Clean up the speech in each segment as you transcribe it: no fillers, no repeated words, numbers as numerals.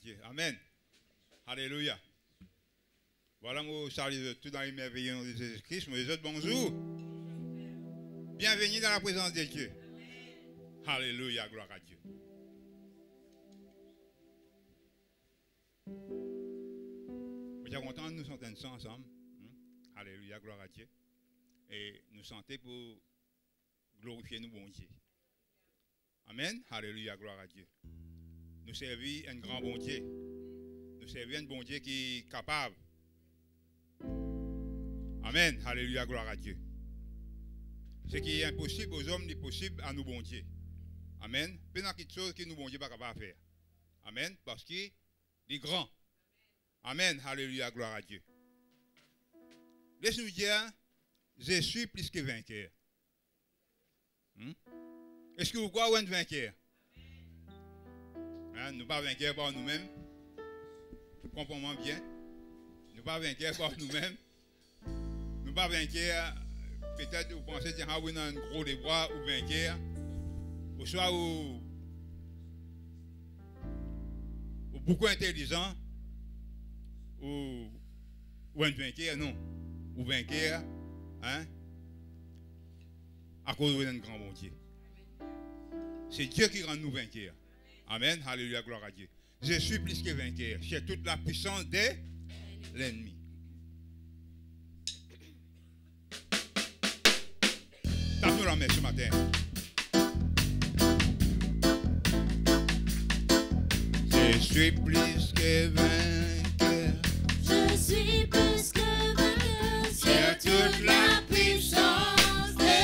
Dieu. Amen. Alléluia. Voilà, moi, salut tout dans les merveilleux nom de Jésus-Christ. Moi, les autres, bonjour. Bienvenue dans la présence de Dieu. Alléluia, gloire à Dieu. Je suis content de nous sentir ensemble. Alléluia, gloire à Dieu. Et nous sentir pour glorifier nous, bon Dieu. Amen. Alléluia, gloire à Dieu. Nous servir un grand bon Dieu. Nous servir un bon Dieu qui est capable. Amen. Alléluia, gloire à Dieu. Ce qui est impossible aux hommes n'est possible à nous, bon Dieu. Amen. Peu dans quelque chose que nous, bon Dieu, pas capable de faire. Amen. Parce qu'il est grand. Amen. Alléluia, gloire à Dieu. Laisse-nous dire, je suis plus que vainqueur. Est-ce que vous croyez un vainqueur? Hein, nous ne sommes pas vainqueurs par nous-mêmes. Comprenons bien. Nous ne sommes pas vainqueurs par nous-mêmes. Nous ne sommes pas vainqueurs. Peut-être que vous pensez que vous avez un gros débois ou vainqueur. Ou soit ou beaucoup intelligent. Ou un vainqueur, non. Ou vainqueur. Hein? À cause d'un grand bon Dieu. C'est Dieu qui rend nous vainqueurs. Amen. Alléluia, gloire à Dieu. Je suis plus que vainqueur. J'ai toute la puissance de l'ennemi. Tape-nous la main ce matin. Je suis plus que vainqueur. Je suis plus que vainqueur. J'ai toute la puissance de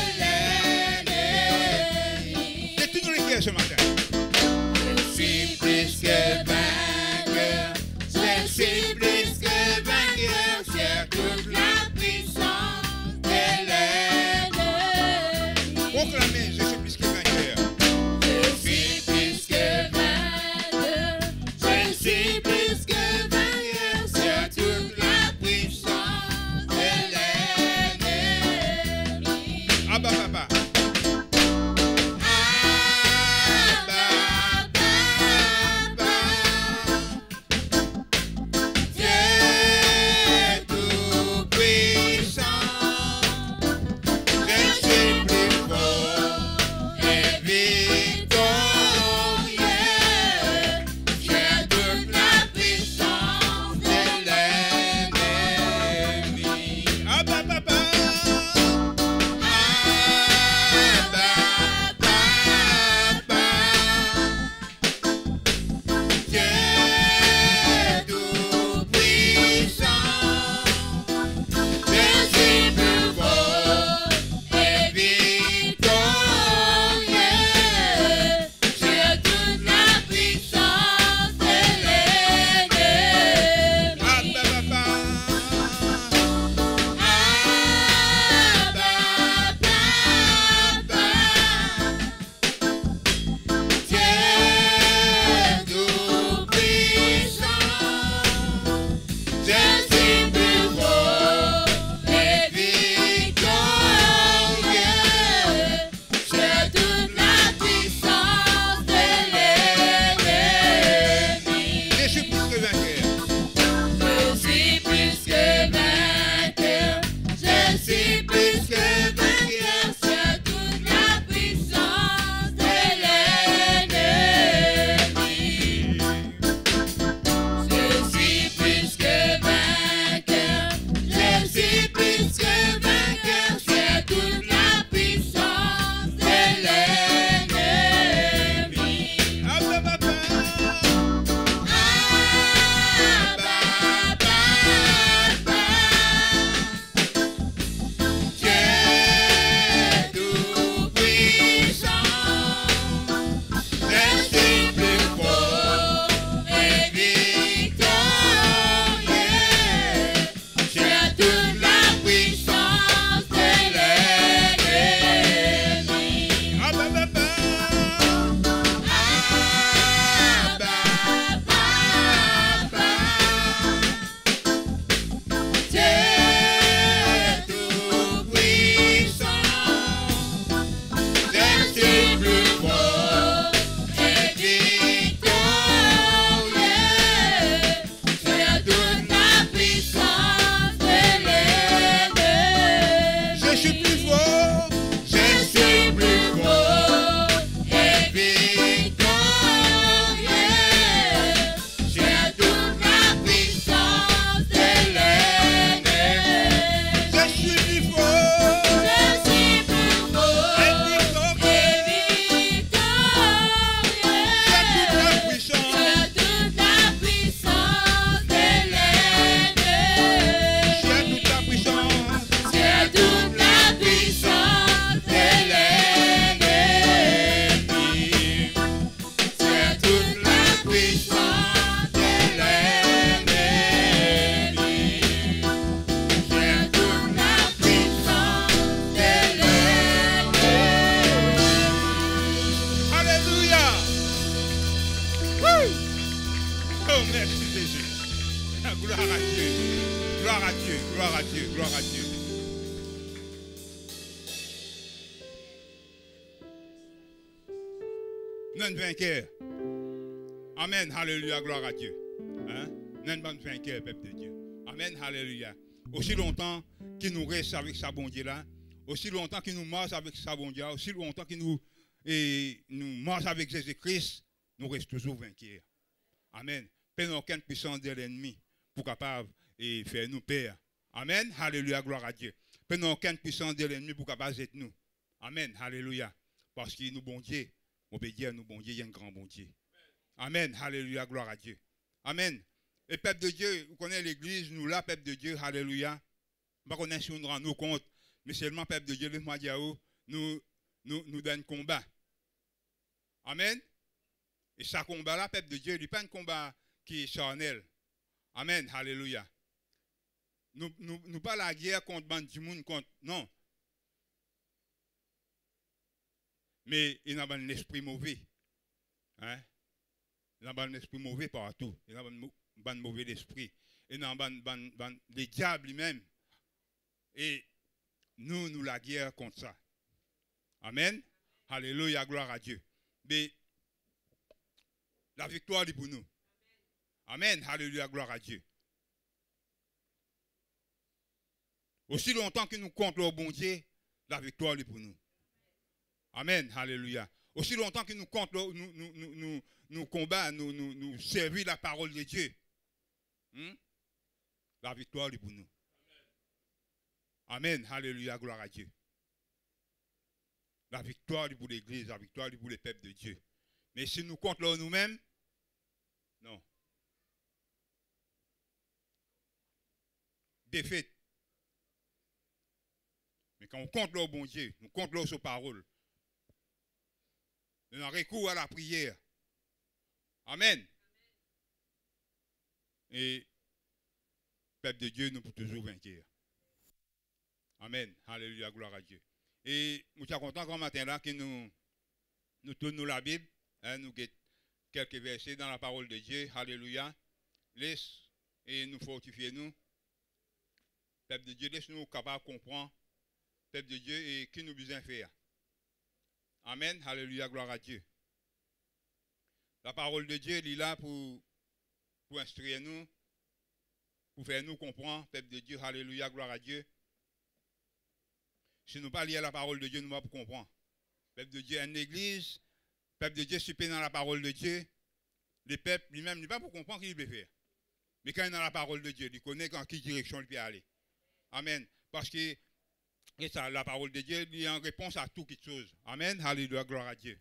l'ennemi. Dites-nous les cœurs ce matin. Je suis plus que vainqueur. Je suis plus que vainqueur. J'ai toute la puissance de l'ennemi. Proclamez, je suis plus que vainqueur. Je suis plus que vainqueur. Je suis plus que vainqueur. J'ai toute la puissance de l'ennemi. Abba, papa. Abba, merci Jésus. Gloire à Dieu. Gloire à Dieu. Gloire à Dieu. Gloire à Dieu. Non vainqueur. Amen. Alléluia. Gloire à Dieu. Hein? Non vainqueur, peuple de Dieu. Amen. Alléluia. Aussi longtemps qu'il nous reste avec sa bon Dieu là, aussi longtemps qu'il nous marche avec sa bon Dieu, aussi longtemps qu'il nous marche avec Jésus-Christ, nous restons toujours vainqueurs. Amen. Pas aucune puissance de l'ennemi pour capable et faire nous peur. Amen. Alléluia. Gloire à Dieu. Pas aucune puissance de l'ennemi pour capable d'être nous. Amen. Alléluia. Parce qu'il nous bon Dieu. On peut dire nous bon Dieu, il y a un grand bon Dieu. Amen. Alléluia. Gloire à Dieu. Amen. Et peuple de Dieu, vous connaissez l'église, nous là, peuple de Dieu, alléluia. Pas qu'on est si on rend nous compte, mais seulement peuple de Dieu, laisse-moi dire, nous donne combat. Amen. Et ce combat-là, peuple de Dieu, il n'est pas un combat qui est charnel. Amen. Alléluia. Nous pas la guerre contre Bandimoun, contre. Non. Mais il y a un esprit mauvais. Hein? Il y a un esprit mauvais partout. Il y a un mauvais esprit. Il y a les diables lui-même. Et nous la guerre contre ça. Amen. Alléluia, gloire à Dieu. Mais la victoire est pour nous. Amen. Alléluia, gloire à Dieu. Aussi longtemps que nous comptons le bon Dieu, la victoire est pour nous. Amen. Alléluia. Aussi longtemps que nous comptons, nous combattons, nous servons la parole de Dieu. La victoire est pour nous. Amen. Alléluia. Gloire à Dieu. La victoire est pour l'Église, la victoire est pour les peuples de Dieu. Mais si nous comptons nous-mêmes, non. Défaite. Mais quand on compte le bon Dieu, nous comptons sur parole. Nous avons recours à la prière. Amen. Et peuple de Dieu, nous pouvons toujours vaincre. Amen. Alléluia, gloire à Dieu. Et nous sommes contents qu'au matin là que nous tournons la Bible, hein, nous avons quelques versets dans la parole de Dieu. Alléluia. Laisse et nous fortifier nous. Peuple de Dieu, laisse-nous capables de comprendre. Peuple de Dieu, et qui nous besoin faire. Amen. Alléluia, gloire à Dieu. La parole de Dieu, elle est là pour instruire nous, pour faire nous comprendre. Peuple de Dieu, alléluia, gloire à Dieu. Si nous ne pas lire la parole de Dieu, nous ne pouvons pas comprendre. Peuple de Dieu, une église, peuple de Dieu, super dans la parole de Dieu. Les peuples lui-même, il n'est pas pour comprendre qu'il peut faire. Mais quand il est dans la parole de Dieu, il connaît dans quelle direction il peut aller. Amen. Parce que et ça, la parole de Dieu, il est en réponse à toute chose. Amen. Alléluia, gloire à Dieu.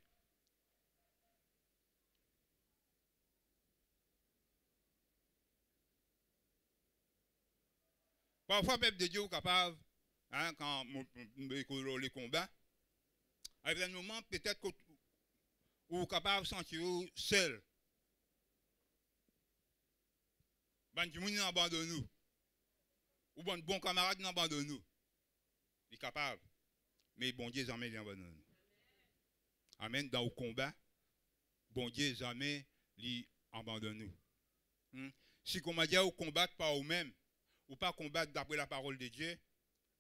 Parfois, peuple de Dieu est capable, hein, quand les combats, à un moment, peut-être que vous êtes capable de se sentir seul. Du monde abandonne nous. Ou bon camarade nous abandonne nous. Il est capable. Mais bon Dieu jamais l'abandonne nous. Amen. Dans le combat, bon Dieu jamais l'abandonne nous. Si comme dit vous combattez par vous-même, ou pas combattre d'après la parole de Dieu,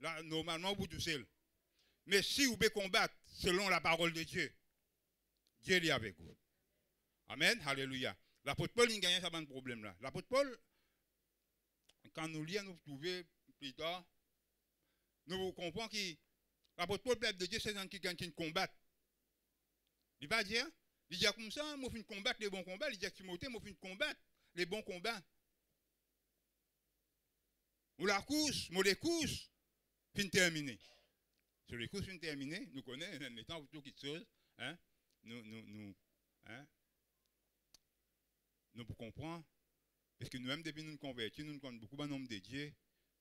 là, normalement, vous tout seul. Mais si vous pouvez combattre selon la parole de Dieu, Dieu est avec vous. Amen. Alléluia. L'apôtre Paul, il gagne ce problème-là. L'apôtre Paul, quand nous lisons, nous trouvons plus tard, nous comprenons que l'apôtre Paul, peuple de Dieu, c'est un qui gagne qui combat. Il va dire, il dit comme ça, moi, je combattre les bons combats. Il dit à Timothée, moi, je combattre les bons combats. Ou la course, moi, les courses, fin terminé. Sur les courses fin terminé, nous connaissons les temps pour tout quelque chose. Hein? Nous pour comprendre. Parce que nous-mêmes, depuis nous nous convertis, nous connaissons beaucoup de nombre de dieux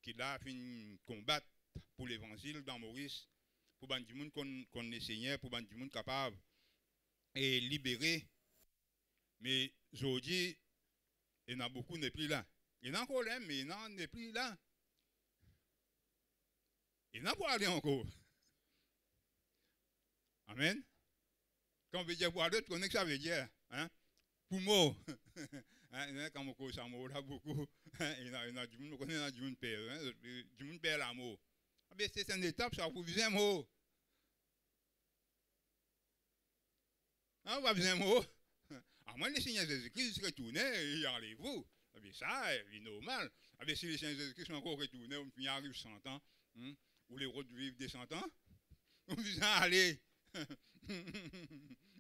qui là fin combattre pour l'évangile dans Maurice, pour que les gens connaissent le Seigneur, pour que les gens capables et libérés. Mais aujourd'hui, il y en a beaucoup qui n'est plus là. Il y en a encore là, mais il y en a n'est plus là. Il y en a pour aller encore. Amen. Quand on veut dire pour aller, tu connais ce que ça veut dire. Hein? Pour mort. Quand on cause amour, là, beaucoup, il y a du monde, on connaît du monde père, du monde père l'amour. C'est une étape, ça vous besoin mot. On va besoin mot. À moins le Seigneur Jésus-Christ retourne, il enlève-vous. Ça, c'est normal. Si le Seigneur Jésus-Christ encore retourné, on arrive 100 ans, ou les routes vivent des 100 ans, on besoin aller.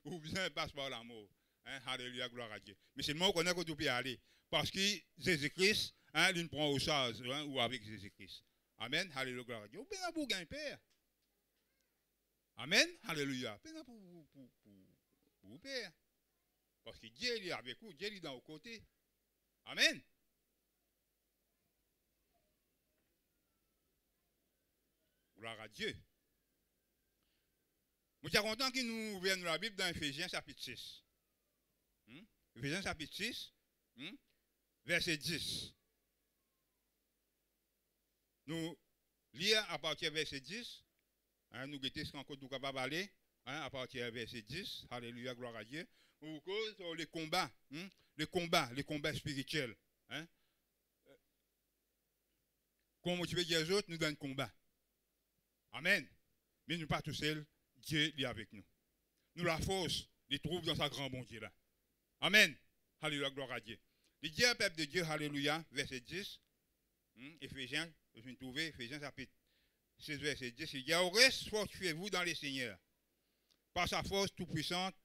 Ou besoin passe par l'amour. Alléluia, gloire à Dieu. Mais c'est le moment qu'on a que tout peut aller. Parce que Jésus-Christ, il nous prend au sage, ou avec Jésus-Christ. Amen, alléluia, gloire à Dieu. Ou bien pour gagner père. Amen, alléluia. Bien pour vous père. Parce que Dieu est avec vous, Dieu est dans vos côtés. Amen. Gloire à Dieu. Je suis content qu'il nous ouvre la Bible dans Ephésiens chapitre 6. Ephésiens chapitre 6, verset 10. Nous lisons à partir du verset 10. Nous guettons ce qu'on est capable d'aller. À partir du verset 10. Alléluia, gloire à Dieu. Nous causons les combats. Les combats spirituels. Comme motiver les autres, nous donnons combat. Amen. Mais nous ne sommes pas tous seuls. Dieu est avec nous. Nous la force, les trouve dans sa grande bonté là. Amen. Alléluia, gloire à Dieu. Le Dieu, peuple de Dieu, alléluia, verset 10. Ephésiens, je viens de trouver, Ephésiens chapitre 6, verset 10. Il dit, au reste, fortifiez-vous dans le Seigneur. Par sa force toute-puissante,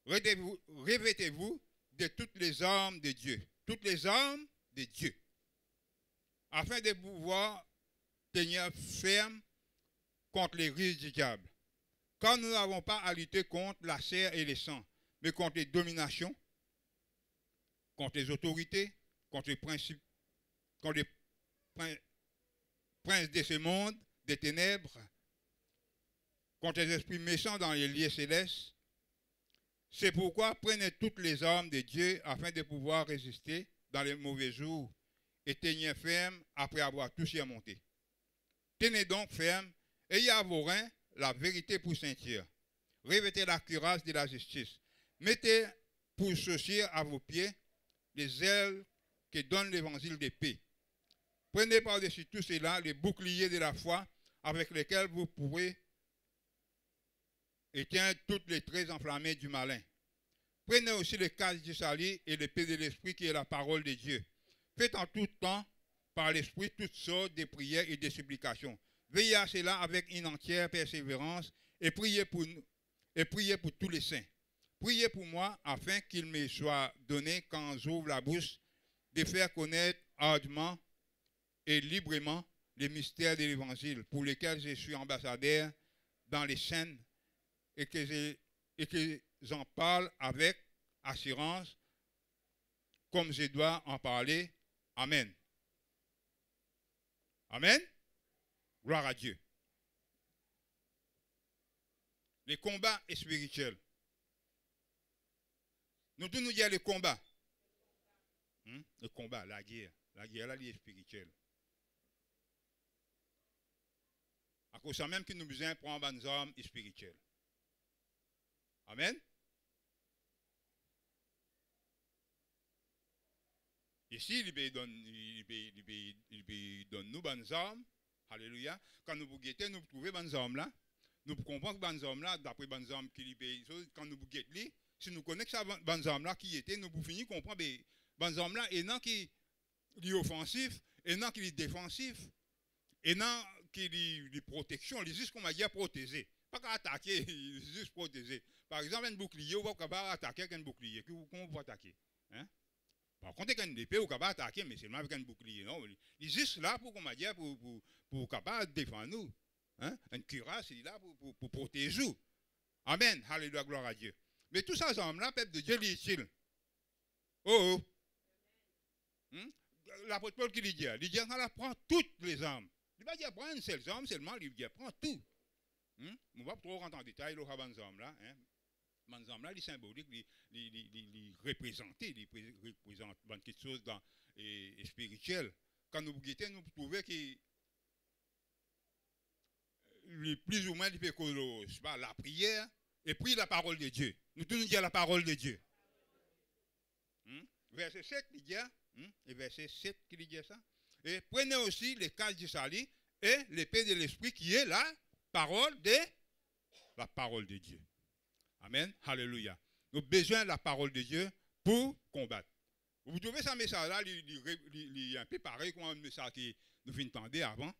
revêtez-vous de toutes les armes de Dieu. Toutes les armes de Dieu. Afin de pouvoir tenir ferme contre les risques du diable. Car nous n'avons pas à lutter contre la chair et le sang, mais contre les dominations, contre les autorités, contre les principes, contre les princes de ce monde, des ténèbres, contre les esprits méchants dans les lieux célestes. C'est pourquoi prenez toutes les armes de Dieu afin de pouvoir résister dans les mauvais jours et tenir ferme après avoir tout surmonté. Tenez donc ferme, ayez à vos reins la vérité pour ceinture. Revêtez la cuirasse de la justice. Mettez pour chaussures à vos pieds les ailes que donne l'évangile de paix. Prenez par-dessus tout cela les boucliers de la foi avec lesquels vous pourrez éteindre toutes les traits enflammés du malin. Prenez aussi le casque du salut et l'épée de l'esprit qui est la parole de Dieu. Faites en tout temps par l'esprit toutes sortes de prières et de supplications. Veillez à cela avec une entière persévérance et priez pour nous, et priez pour tous les saints. Priez pour moi afin qu'il me soit donné, quand j'ouvre la bouche, de faire connaître hardiment et librement les mystères de l'Évangile pour lesquels je suis ambassadeur dans les chaînes et que j'en parle avec assurance comme je dois en parler. Amen. Amen. Gloire à Dieu. Les combats spirituels. Nous tous nous disons les combats. Le combat, la guerre. La guerre, là, elle est spirituelle. À cause de ça même que nous avons besoin de prendre des armes spirituelles. Amen. Ici, il donne nous des armes. Alléluia. Quand nous vous guettons, nous trouvons des armes là. Nous comprenons que des armes là, d'après des armes qui quand nous vous guettons, si nous connaissons ces armes là qui étaient, nous pouvons finir comprendre des armes là, et non qui est offensif, et non qui est défensif, et non qui est protection, il est juste, comme on a dit, protéger. Pas qu'à attaquer, il est juste protéger. Par exemple, un bouclier, on va pas attaquer avec un bouclier. Comment vous attaquer? Hein? Par contre, avec une épée, on va attaquer, mais seulement avec un bouclier. Non, il est juste là pour, comme on a dit, pour capable défendre nous. Hein? Une cuirasse, il est là pour protéger nous. Amen. Alléluia, gloire à Dieu. Mais tous ces hommes-là, peuple de Dieu, il est utile. Oh, oh. L'apôtre Paul qui dit, il dit, on prend toutes les armes. Il va dire, prends une seule arme seulement, il dit, prends tout. On ne va pas trop rentrer en détail, il y a des armes là. Les armes là, les symboliques, les représenter, les représentent quelque chose dans spirituel. Quand nous guettons, nous trouvons que plus ou moins, il peut que la prière et puis la parole de Dieu. Nous tous nous disons la parole de Dieu. verset 7, il dit, et verset 7 qui dit ça. Et prenez aussi les cages du salut et l'épée de l'esprit qui est la parole de Dieu. Amen. Alléluia. Nous avons besoin de la parole de Dieu pour combattre. Vous trouvez ce message-là, il est un peu pareil comme un message que nous venons d'entendre avant.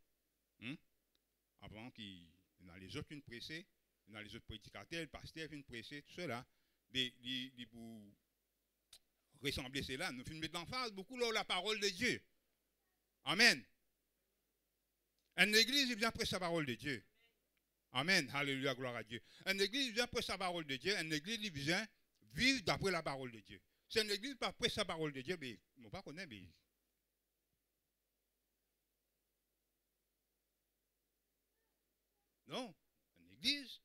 Avant qu'il y a les autres qui pressés, il y a les autres prédicateurs, les pasteurs qui pressés, tout cela. Mais pour ressembler cela, nous finissons mettre en face beaucoup la parole de Dieu. Amen. Une église vient prêcher la parole de Dieu. Amen. Alléluia, gloire à Dieu. Une église vient prêcher la parole de Dieu. Une église vient vivre d'après la parole de Dieu. C'est une église pas prêcher la parole de Dieu, mais on ne pas connaître. Mais... Non. Une église,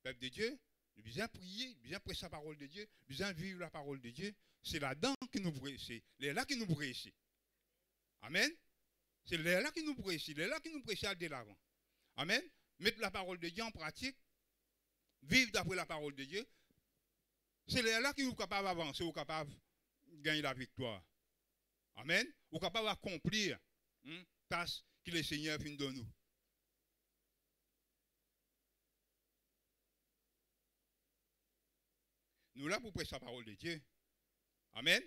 peuple de Dieu, nous besoin prier, besoin prêcher la parole de Dieu, besoin vivre la parole de Dieu. C'est là-dedans que nous prêchons. C'est là que nous prêchons. Amen. C'est là qui nous prêchons. C'est là qui nous prêchons de l'avant. Amen. Mettre la parole de Dieu en pratique, vivre d'après la parole de Dieu. C'est là qui nous capable d'avancer, ou capable de gagner la victoire. Amen. Ou capable d'accomplir tâche que le Seigneur finit de nous. Nous là pour prêcher la parole de Dieu. Amen.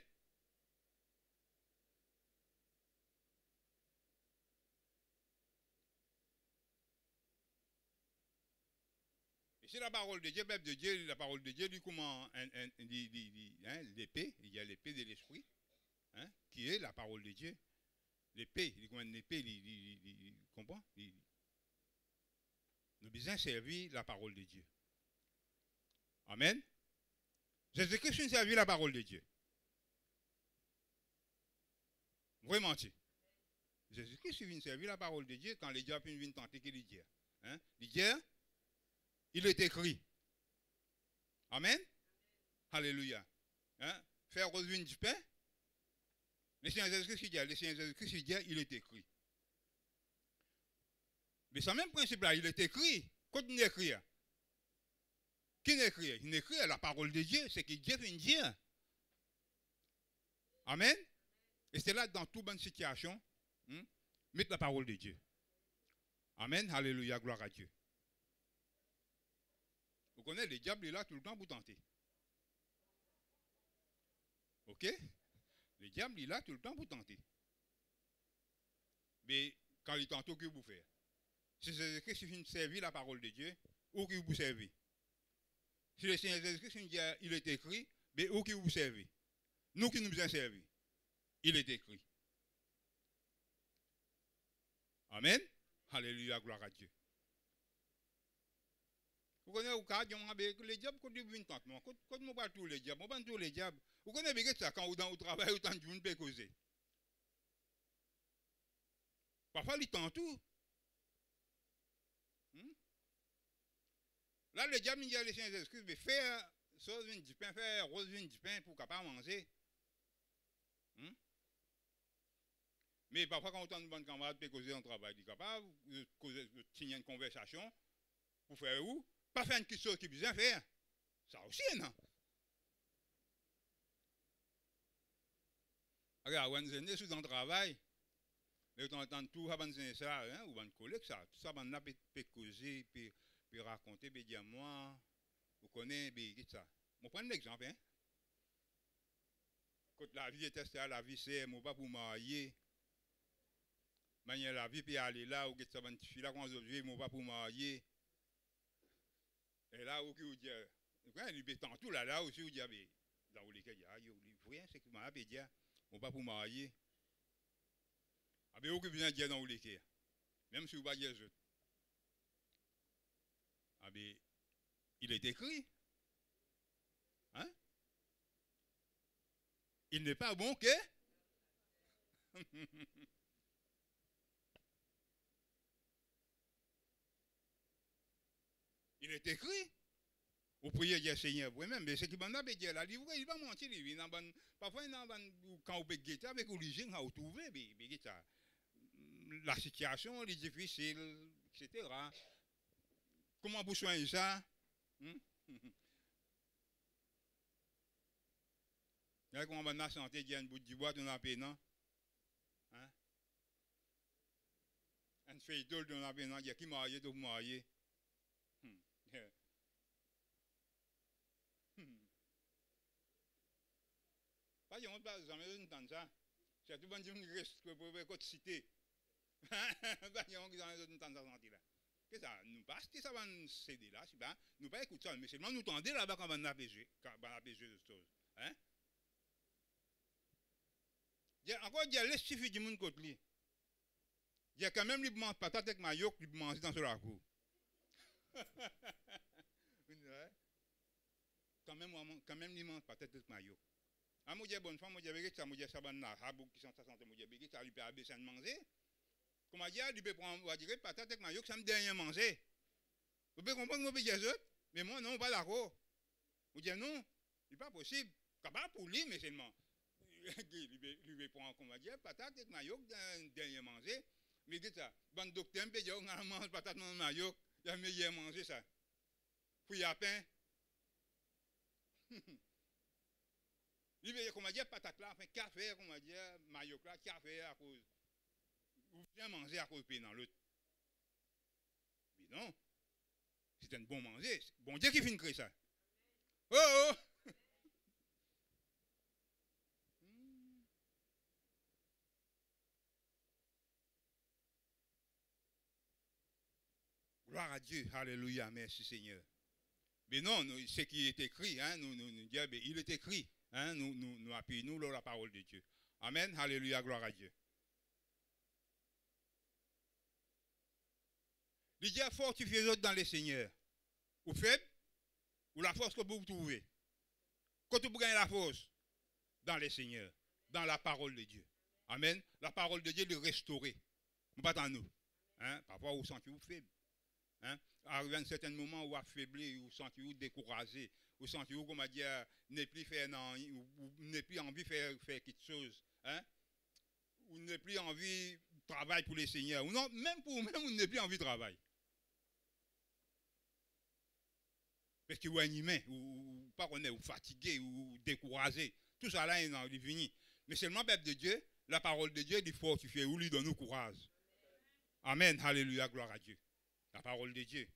Et c'est la parole de Dieu, peuple de Dieu, la parole de Dieu, lui, comment l'épée, il y a l'épée de l'esprit, qui est la parole de Dieu. L'épée, il y a une épée, il comprend? Nous avons besoin de servir la parole de Dieu. Amen. Jésus-Christ a servi la parole de Dieu. Vraiment. Jésus-Christ vient servir la parole de Dieu quand les diables viennent tenter qu'il dit. Il dit, il est écrit. Amen. Alléluia. Faire revenir du pain. Le Seigneur Jésus-Christ dit, il est écrit. Mais ce même principe-là, il est écrit. Quand il est écrit, qui n'écrit? Il écrit la parole de Dieu, c'est que Dieu vient dire. Amen. Et c'est là, dans toute bonne situation, mettre la parole de Dieu. Amen. Alléluia, gloire à Dieu. Vous connaissez, le diable est là tout le temps pour tenter. Ok? Le diable est là tout le temps pour tenter. Mais quand il tente, que vous faites? Si Jésus-Christ vient servir la parole de Dieu, où que vous servez? Si le Seigneur Jésus-Christ dit il est écrit, mais où que vous servez? Nous qui nous avons servi, il est écrit. Amen. Alléluia, gloire à Dieu. Vous connaissez au cas, les diables, quand ils viennent tenter, quand nous parlons tous les diables, on parle tous les diables. Vous connaissez bien ça quand vous dans au travail, autant de gens peuvent causer. Parfois, ils tentent tout. Là, le diable, il dit à les Seigneur Jésus-Christ, mais faire sauce vin du pain, faire rose vin du pain pour capable manger. Mais parfois, quand on entend une bonne camarade peut causer en travail, il est capable de causer une conversation pour faire où? Pas faire une question qui besoin faire. Ça aussi, non? Regarde, on est sous un travail, mais on entend tout, on ça, ou on collègue ça, tout ça, on a peut causer, puis raconter, puis dire moi, vous connaissez, ça. Je prends un exemple, Quand la vie était là, la vie c'est, moi pas pour marier. Manière la vie, puis aller là, ou ça, une fille là, quand on se moi pas pour marier. Et là, où vous dites, il est tout là, aussi, vous dites, là où les gars, il y a rien, c'est que je vais dire, on pas pour marier. Ah, mais où que vous venez dire dans les gars, même si vous ne pas dire les autres. Ah, mais il est écrit. Il n'est pas bon que. Il est écrit. Vous priez Dieu Seigneur vous-même, mais ce qui m'a dit la livre, il va mentir. Parfois, quand vous guettez avec l'origine, vous trouvez la situation est difficile, etc. Comment vous soignez ça? Là, comment on a santé, il y a un bout de bois, on a payé, non? Hein? Un feuille d'eau, on a payé, non? Il y a qui marié, tout marié. Pas de honte, jamais entendu ça. C'est tout le monde qui reste, que vous pouvez citer. Pas de honte, jamais entendu ça là. Qu'est-ce que ça? Nous pas acheter ça dans un CD là, c'est pas, nous pas écouter ça, mais seulement nous tendez là-bas quand on a PG, quand on a PG de choses. Hein? Encore, il y a l'estifie du monde côté lui. Il y a quand même les mange patate avec maillot qui mange dans la cour. Quand même les mange patate avec maillot. Ah, moi, j'ai bonne femme, moi, j'ai ça, moi, j'ai ça, banana, habou qui sont ça, santé, moi, j'ai ça, lui peut abaisser à manger. Comment dire, lui peut prendre, on va dire, patate avec maillot, ça me donne rien manger. Vous pouvez comprendre, moi, j'ai ça, mais moi, non, pas d'accord. Vous dites non, c'est pas possible. Capable pour lui, mais seulement. Lui peut prendre, comment dire, patate avec maillot, donne rien manger. Mais dites ça, bon docteur, on a mangé patate dans le maillot, il a meilleur manger ça. Puis à pain. Il comment dire, patate là, enfin, café, comment dire, maillot là, café à cause. Vous bien manger à cause de pain dans l'autre. Mais non, c'est un bon manger. Bon Dieu qui finit créer ça. Oh oh! Gloire à Dieu, alléluia, merci Seigneur. Mais non, ce qui est écrit, hein, nous disons, il est écrit, hein, nous appuyons la parole de Dieu. Amen, alléluia, gloire à Dieu. Il dit fortifiez-vous dans les seigneurs. Ou faible, ou la force que vous trouvez. Quand vous gagnez la force, dans les seigneurs, dans la parole de Dieu. Amen. La parole de Dieu est restaurée. Pas dans nous. Hein? Parfois, vous sentez-vous faible. Hein? Arrivé à un certain moment où vous affaibli, vous sentez-vous découragé, vous sentez-vous, comment dire, n'est plus faire ou n'est plus envie de faire quelque chose. Hein? Ou n'est plus envie de travailler pour les seigneurs. Ou non, même pour vous-même, vous n'avez plus envie de travailler. Parce que vous êtes humain, ou pas qu'on est ou fatigué, ou découragé. Tout ça là est fini. Mais seulement le peuple de Dieu, la parole de Dieu, il fortifie, ou lui donne nous courage. Amen, alléluia, gloire à Dieu. La parole de Dieu.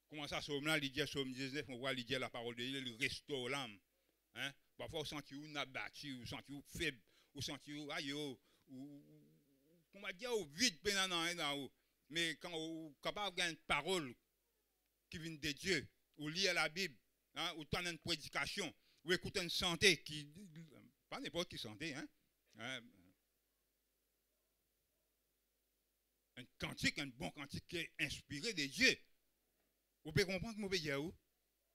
Comment ça, Somme là, il dit Somme 19, on voit, il dit la parole de Dieu, il restaure l'âme. Hein? Parfois, vous sentez vous abattu, vous sentez vous faible, vous sentez vous, aïe, ou comment dire, au vide, pénanant, mais quand vous êtes capable d'avoir une parole qui vient de Dieu, ou lire la Bible, hein, ou entendre une prédication, ou écouter une santé qui, pas n'importe qui santé, hein? Un cantique, un bon cantique qui est inspiré de Dieu. Vous pouvez comprendre que vous pouvez dire où?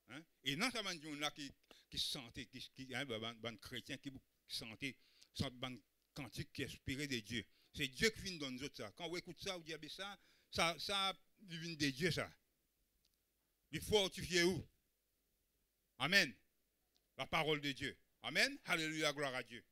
Hein? Et non, ça va dire là qui sentait, un chrétien qui sentait, un cantique qui est inspiré de Dieu. C'est Dieu qui vient dans nous autres ça. Quand vous écoutez ça, vous dites ça vient de Dieu ça. Il faut fortifier où? Amen. La parole de Dieu. Amen. Alléluia, gloire à Dieu.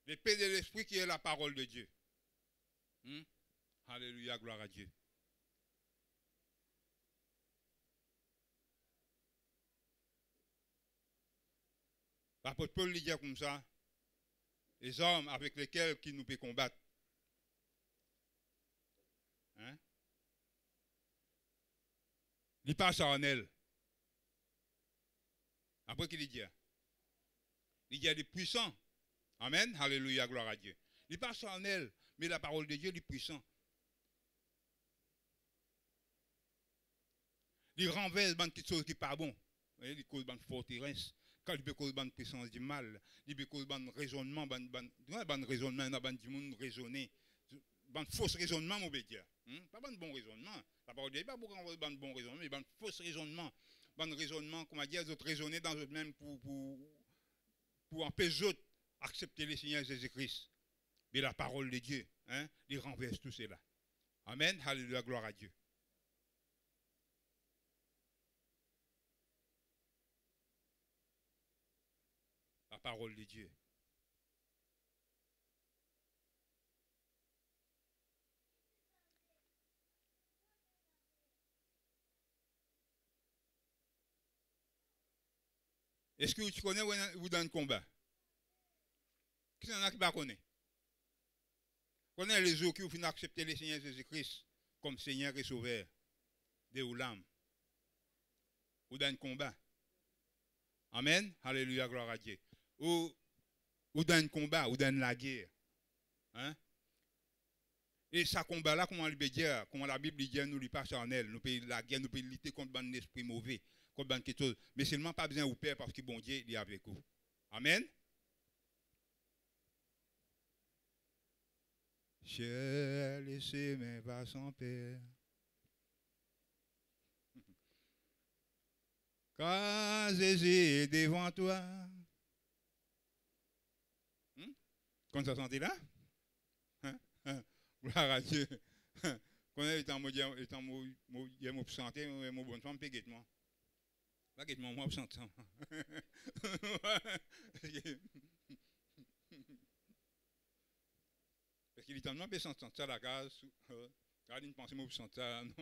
L'épée de l'esprit qui est la parole de Dieu. Alléluia, gloire à Dieu. L'apôtre Paul dit comme ça, les hommes avec lesquels nous pouvons combattre. Hein? Il passe en elle. Après qu'il dit, il dit des puissants. Amen, alléluia, gloire à Dieu. Il passe en elle, mais la parole de Dieu est puissant. Il renverse des petites choses qui ne sont pas bon. Il cause une forteresse. Quand il peut causer une puissance du mal, il peut causer un raisonnement, un raisonnement, un monde raisonné. Un faux raisonnement, on peut dire. Pas un bon raisonnement. La parole de Dieu n'est pas pour un bon raisonnement, mais un faux raisonnement. Un raisonnement, comment dire, d'autres raisonner dans eux-mêmes pour empêcher d'autres accepter le Seigneur Jésus-Christ. Mais la parole de Dieu, hein, il renverse tout cela. Amen, alléluia, gloire à Dieu. La parole de Dieu. Est-ce que tu connais ou dans le combat? Qui en a qui ne connaît? Connaît les autres qui ont accepté le Seigneur Jésus-Christ comme Seigneur et Sauveur de l'âme? Ou dans le combat? Amen. Alléluia, gloire à Dieu. Ou dans le combat, ou dans la guerre. Hein? Et ce combat-là, comment on peut dire, comment la Bible dit, nous ne pas charnel. Nous pouvons la guerre, nous pouvons lutter contre un esprit mauvais, contre quelque chose. Mais seulement pas besoin de peur parce que bon Dieu est avec vous. Amen. J'ai laissé mes pas sans père. Quand Jésus est devant toi. Quand ça sentait là? Gloire à Dieu. Quand on est en mode santé, mon bonne femme, guette-moi. Pas guette-moi, moi, je sens. Parce qu'il est tellement bien sentir ça à la case. Regardez une pensée, moi, je sens ça. Non,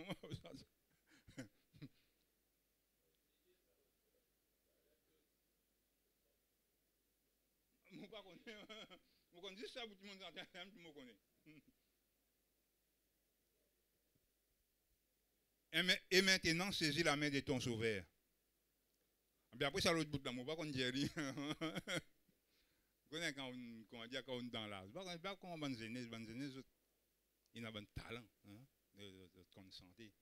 je connais ça, tout le monde entend, tout le monde connaît. Et maintenant, saisis la main de ton sauveur. Et après, ça, l'autre bout de la main, pas qu'on dit rien. Vous connaissez quand on dit qu'on est dans l'âge. Pas qu'on va il y a un bon talent de santé.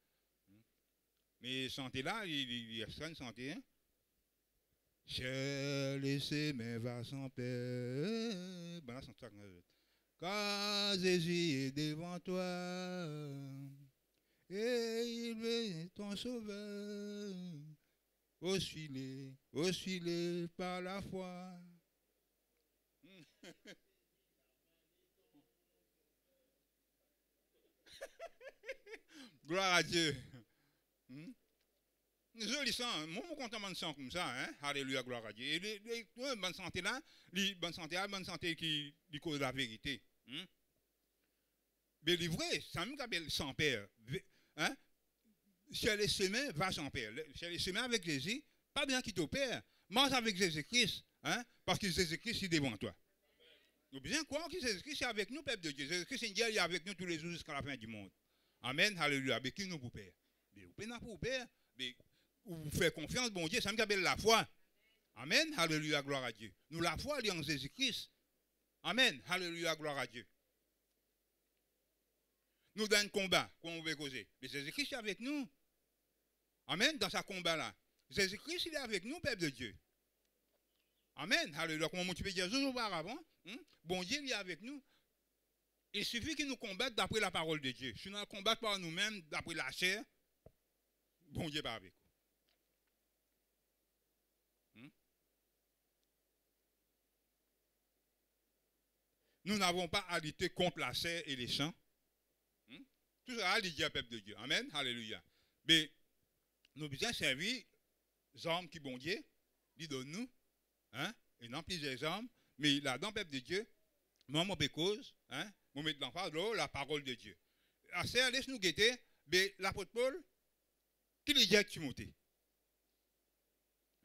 Mais santé là, il y a ça une santé. Hein? J'ai laissé mes vas sans paix. Ben là, c'est ça. Quand Jésus est devant toi, et il veut ton sauveur, oscillé par la foi. Gloire à Dieu. Joli sang, moi je suis content de sang comme ça, hein? Alléluia, gloire à Dieu. Et la bonne santé là, bonne santé qui cause la vérité. Mais le vrai, ça me rappelle sans père. Hein? Chez les semaines, va sans père. Chez les semaines avec Jésus, pas bien qu'il t'opère. Mange avec Jésus-Christ, hein? Parce que Jésus-Christ est devant toi. Nous bien croire que Jésus-Christ est avec nous, peuple de Dieu. Jésus-Christ est avec nous tous les jours jusqu'à la fin du monde. Amen, alléluia. Avec qui nous pour père? Mais vous pouvez pour père, mais vous faites confiance, bon Dieu, ça me rappelle la foi. Amen, alléluia, gloire à Dieu. Nous, la foi, elle est en Jésus-Christ. Amen, alléluia, gloire à Dieu. Nous, dans un combat, qu'on veut causer. Mais Jésus-Christ est avec nous. Amen, dans ce combat-là. Jésus-Christ, il est avec nous, peuple de Dieu. Amen, alléluia. Comme tu peux dire toujours auparavant, bon Dieu, il est avec nous. Il suffit qu'il nous combatte d'après la parole de Dieu. Si nous combattons par nous-mêmes, d'après la chair, bon Dieu n'est pas avec nous. Nous n'avons pas à lutter contre la chair et les champs. Tout ça, il dit au peuple de Dieu. Amen, alléluia. Mais nous avons bien servi les armes qui, bon Dieu, lui donne nous. Hein? Et non plusieurs armes. Mais là, dans le peuple de Dieu, moi, mon cause, hein? Moi, mettre l'emphase de la parole de Dieu. À ça, laisse-nous guetter, mais l'apôtre Paul, qui lui dit à Timothée?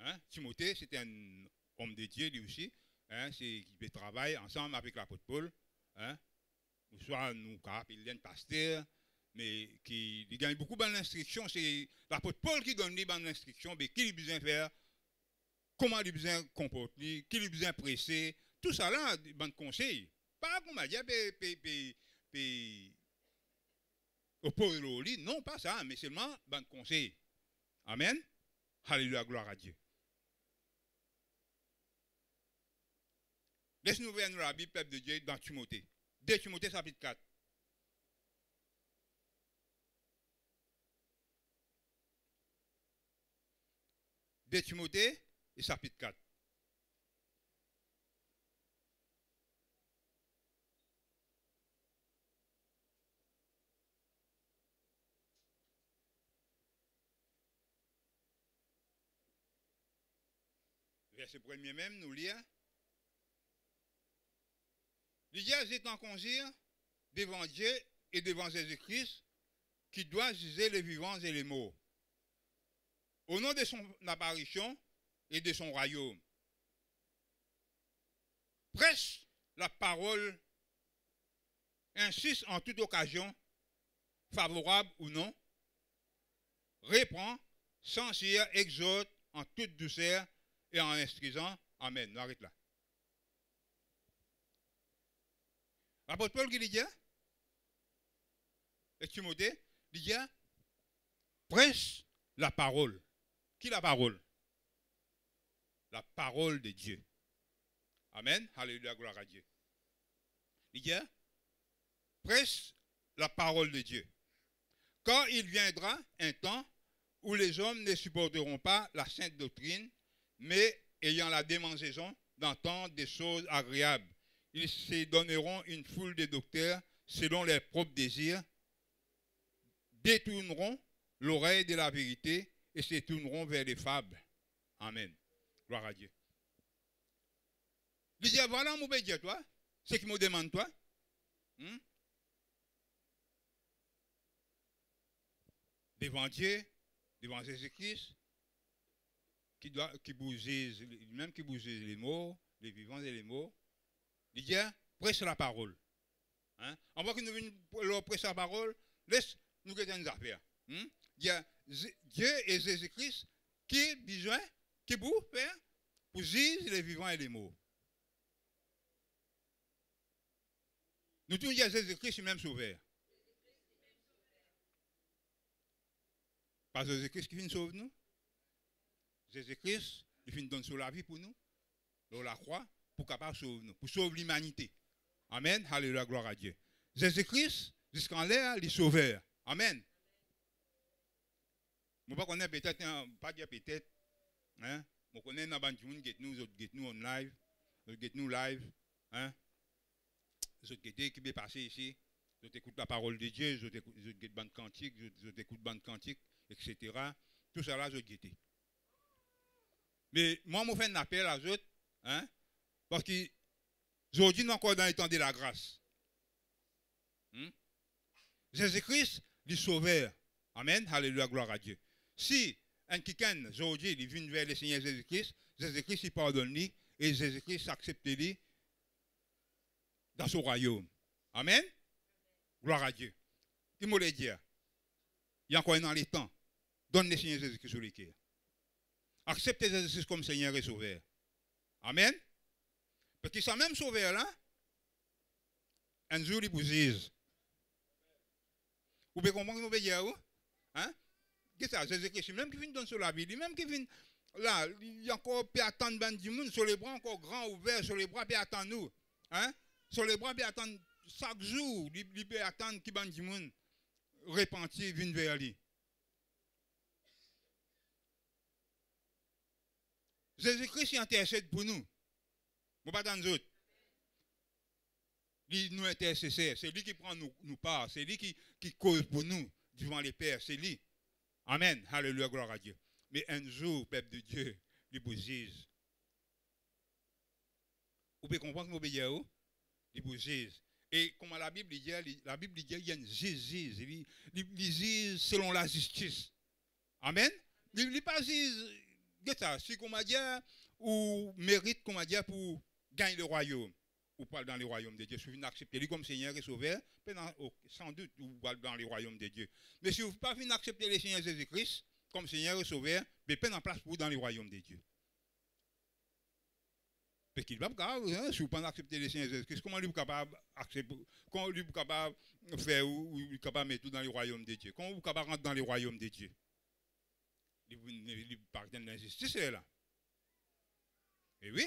Hein? Timothée, c'était un homme de Dieu, lui aussi, hein? Qui travaille ensemble avec l'apôtre Paul. Hein? Soit nous, il y a un pasteur, mais qui gagne beaucoup d'instructions. C'est l'apôtre Paul qui donne les bonnes instructions, mais qui lui besoin faire, comment lui besoin comporter, qui lui besoin presser, tout ça là, bon conseil. Pas comme on dit, opposer au lit, non, pas ça, mais seulement bon conseil. Amen. Alléluia, gloire à Dieu. Laisse-nous voir la Bible, peuple de Dieu, dans Timothée. 2 Timothée, chapitre 4. De Timothée, et chapitre 4. Verset premier même, nous lire. L'idée, c'est en conduire devant Dieu et devant Jésus-Christ qui doit juger les vivants et les morts. Au nom de son apparition et de son royaume. Prêche la parole, insiste en toute occasion, favorable ou non, reprend, censure, exhorte en toute douceur et en instruisant. Amen. Nous arrêtons là. L'apôtre Paul qui dit, et Timothée, dit, prêche la parole. Qui la parole? La parole de Dieu. Amen. Alléluia, gloire à Dieu. Il dit, prêche la parole de Dieu. Quand il viendra un temps où les hommes ne supporteront pas la sainte doctrine, mais ayant la démangeaison d'entendre des choses agréables, ils se donneront une foule de docteurs selon leurs propres désirs, détourneront l'oreille de la vérité et se tourneront vers les fables. Amen. Gloire à Dieu. Il dit, voilà mon bédier, toi, ce qui me demande, toi. Devant Dieu, devant Jésus-Christ, qui bouge, même qui bouge les morts, les vivants et les morts, il dit, prêche la parole. En voit que nous venons prêcher la parole, laisse nous guetter nos affaires. Il y a Dieu et Jésus-Christ qui besoin, qui vous faire pour juger les vivants et les morts. Nous tous disons Jésus-Christ, même sauveur. Pas Jésus-Christ qui vient sauver nous. Jésus-Christ, il vient donner sur la vie pour nous, dans la croix, pour capable sauver nous, pour sauver l'humanité. Amen. Alléluia, gloire à Dieu. Jésus-Christ, jusqu'en l'air, il est sauveur. Amen. Je ne sais pas qu'on est peut-être, pas dire peut-être, hein, je connais dans le monde qui nous en live, nous live, hein, je qui est passé ici, je t'écoute la parole de Dieu, je t'écoute bande cantique, je t'écoute bande cantique, etc. Tout ça là, je guette. Mais moi, je fais un appel à eux, hein, parce que aujourd'hui, nous sommes encore dans les temps de la grâce. Jésus-Christ, le sauveur. Amen. Alléluia, gloire à Dieu. Si un quelqu'un aujourd'hui, il vient vers le Seigneur Jésus-Christ, Jésus-Christ, il pardonne lui, et Jésus-Christ accepte lui dans son royaume. Amen. Gloire à Dieu. Il me le dit. Il y a encore dans les temps. Donne le Seigneur Jésus-Christ sur les cœurs. Acceptez Jésus-Christ comme Seigneur et Sauveur. Amen. Parce que ce même Sauveur là, un jour il vous juge. Vous pouvez comprendre ce que je veux dire? Hein? Qu'est-ce que ça? Jésus-Christ, même qui vient donner sur la vie, même qui vient là, il y a encore peut attendre du monde, sur les bras encore grands ouverts, sur les bras peut attendre nous. Hein? Sur les bras peut attendre chaque jour, il peut attendre qui ban du monde repenti vienne vers lui. Jésus-Christ intercède pour nous. Nous pas dans nous autres. Il nous intercesseur, c'est lui qui prend nous part, c'est lui qui cause pour nous devant les pères, c'est lui. Amen. Alléluia, gloire à Dieu. Mais un jour, peuple de Dieu, il vous juge. Vous pouvez comprendre que vous obéissez, il vous juge. Et comme la Bible dit, il y a un juge, il juge selon la justice. Amen. Il n'est pas juge, si comment dire, ou mérite, comment dire, pour gagner le royaume. Ou pas dans le royaume de Dieu. Si vous n'acceptez lui comme Seigneur et Sauveur, sans doute vous parlez dans le royaume de Dieu. Mais si vous ne pouvez pas accepter le Seigneur Jésus-Christ comme Seigneur et Sauveur, vous pas en place pour vous dans le royaume de Dieu. Parce qu'il va pas grave, si vous ne pouvez pas accepter le Seigneur Jésus-Christ, comment lui est capable d'accepter, comment lui est capable de faire ou est capable de mettre tout dans le royaume de Dieu? Comment vous êtes capable de rentrer dans le royaume de Dieu? Il parle de l'injustice là. Et oui.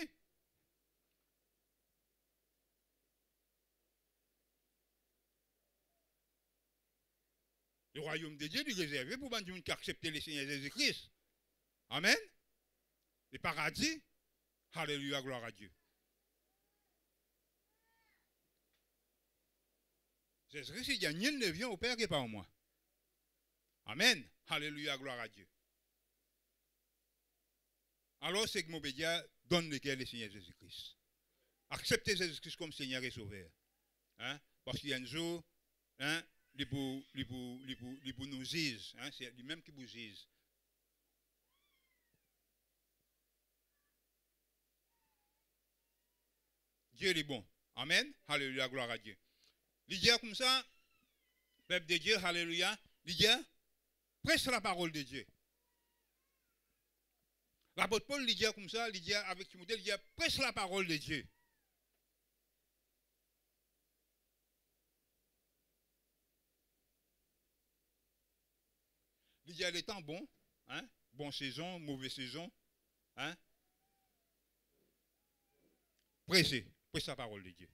Le royaume de Dieu est réservé pour les gens qui acceptent le Seigneur Jésus-Christ. Amen. Le paradis. Alléluia, gloire à Dieu. Jésus-Christ, il y a nul ne vient au Père que par moi. Amen. Alléluia, gloire à Dieu. Alors, c'est que mon bédia donne le cœur au Seigneur Jésus-Christ. accepter Jésus-Christ comme Seigneur et Sauveur. Hein? Parce qu'il y a un jour, hein, il pour nous juger. Hein? C'est lui-même qui vous juge. Dieu est bon. Amen. Alléluia, gloire à Dieu. Il dit comme ça, peuple de Dieu, alléluia, il dit, prêche la parole de Dieu. L'apôtre Paul, il dit comme ça, il dit avec Timothée, il dit, prêche la parole de Dieu. Il y a les temps bons, hein? Bonne saison, mauvaise saison. Hein? Prêchez la parole de Dieu.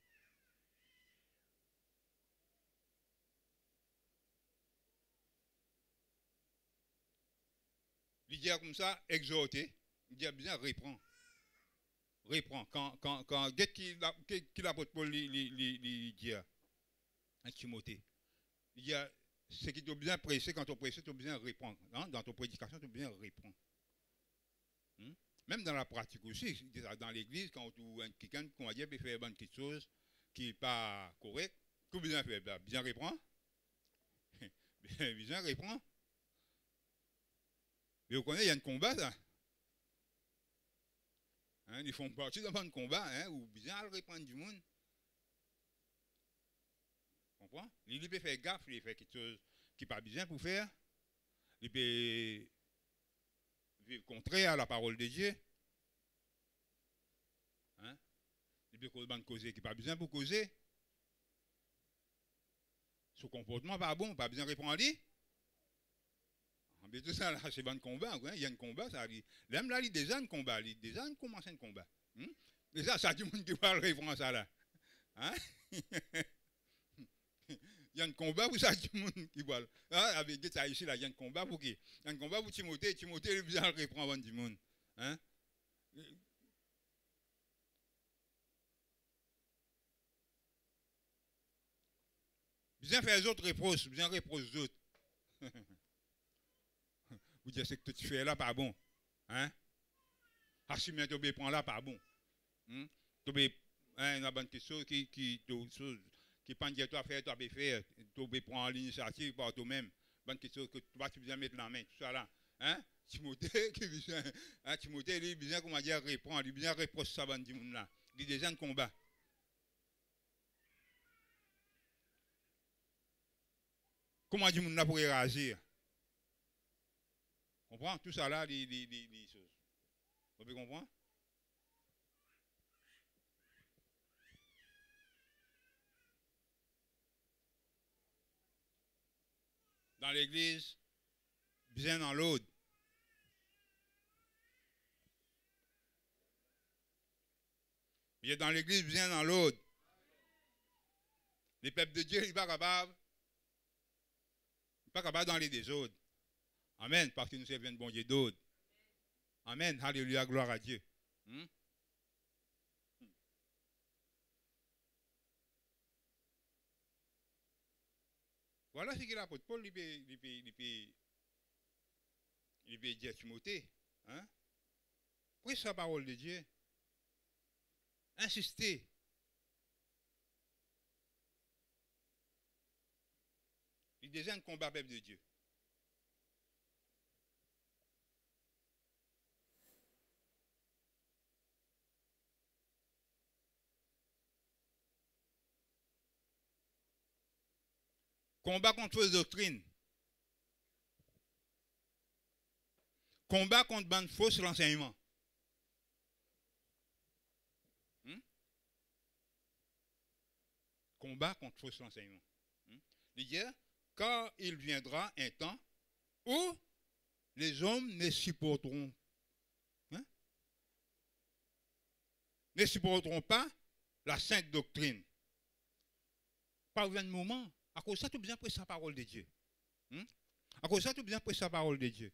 Il dit comme ça, exhorter, il dit bien reprend. Reprend. Quand qui l'apôtre Paul il dit à Timothée, il dit ce qui doit bien prêcher, quand on prêche, tu dois bien répondre. Hein? Dans ton prédication, tu dois bien répondre. Même dans la pratique aussi, dans l'église, quand quelqu'un peut faire quelque chose qui n'est pas correct, tu dois bien faire, bien répondre. Bien répondre. Mais vous connaissez, il y a un combat, ça. Hein, ils font partie d'un combat, hein, où bien répondre du monde. Comprends? Il peut faire gaffe, il fait quelque chose qui n'est pas bien pour faire. Il peut vivre contraire à la parole de Dieu. Hein? Il peut causer qui n'est pas bien pour causer. Son comportement pas bon, pas bien répondre à lui. Mais tout ça, là, c'est un combat. Hein? Il y a un combat, ça dit. Même là, il y a déjà un combat. Il y a déjà commencé un combat. Déjà, ça dit monde qui va répondre à ça là. Hein? Il y a un combat pour ça, tout le monde qui voit. Avec ça ici, là, il y a un combat pour qui? Il y a un combat pour Timothée. Timothée, il vient répondre avant du monde. Hein? Bien faire les autres reproches, bien reprocher les autres. Vous dites ce que tu fais là, pas bon. Hein? Assumer tu prends là, pas bon. Tu as une bonne question qui pas dire toi faire, toi faire, tu prends l'initiative par toi-même. Bonne question que tu vas bien mettre la main, tout ça là. Hein? Timothée, Timothée, il bien comment dire répondre, il bien reproche ça dans du monde là. Il est déjà en combat. Comment du monde là pour réagir? On comprend tout ça là, les choses. Vous pouvez comprendre? Dans l'église, bien dans l'autre. Il est dans l'église, bien dans l'autre. Les peuples de Dieu, ils ne sont pas capables dans les désordres. Amen, parce que nous servons de bon Dieu d'autres. Amen, alléluia, gloire à Dieu. Voilà ce que l'apôtre Paul il peut dire à Timothée. Hein? Prêche la parole de Dieu. Insistez. Il est déjà un combat peuple de Dieu. Combat contre fausse doctrine. Combat contre bande fausse renseignement. Combat contre fausse renseignement. Il dit, car il viendra un temps où les hommes ne supporteront pas la sainte doctrine. Par un moment, à cause de ça, tu as bien pris sa parole de Dieu. À cause de ça, tu as bien pris sa parole de Dieu.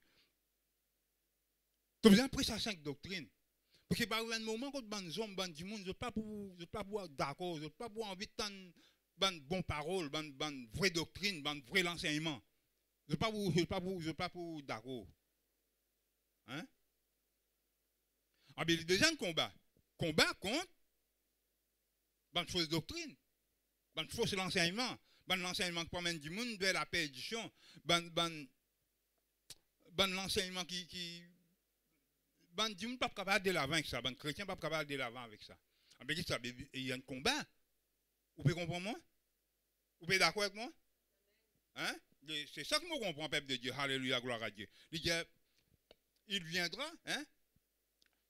Tu as bien pris sa sainte doctrine. Parce que par un moment, quand les hommes, les gens, je ne pas pour d'accord, je ne pas pour envie de tendre bonne parole, bonne vraie doctrine, bonne vrai enseignement. Je ne pas pour d'accord. Hein? Ah bien, il y a déjà un combat. Combat contre Bonne fausse doctrine. Bonne fausse l'enseignement. Bonne l'enseignement qui promène du monde vers la perdition. Bonne l'enseignement qui ban du monde pas capable de l'avant avec ça. Ban chrétien pas capable de l'avant avec ça. Mais il y a un combat. Vous pouvez comprendre moi? Vous pouvez d'accord avec moi? Hein? C'est ça que je comprends, peuple de Dieu. Alléluia, gloire à Dieu. Il viendra, hein?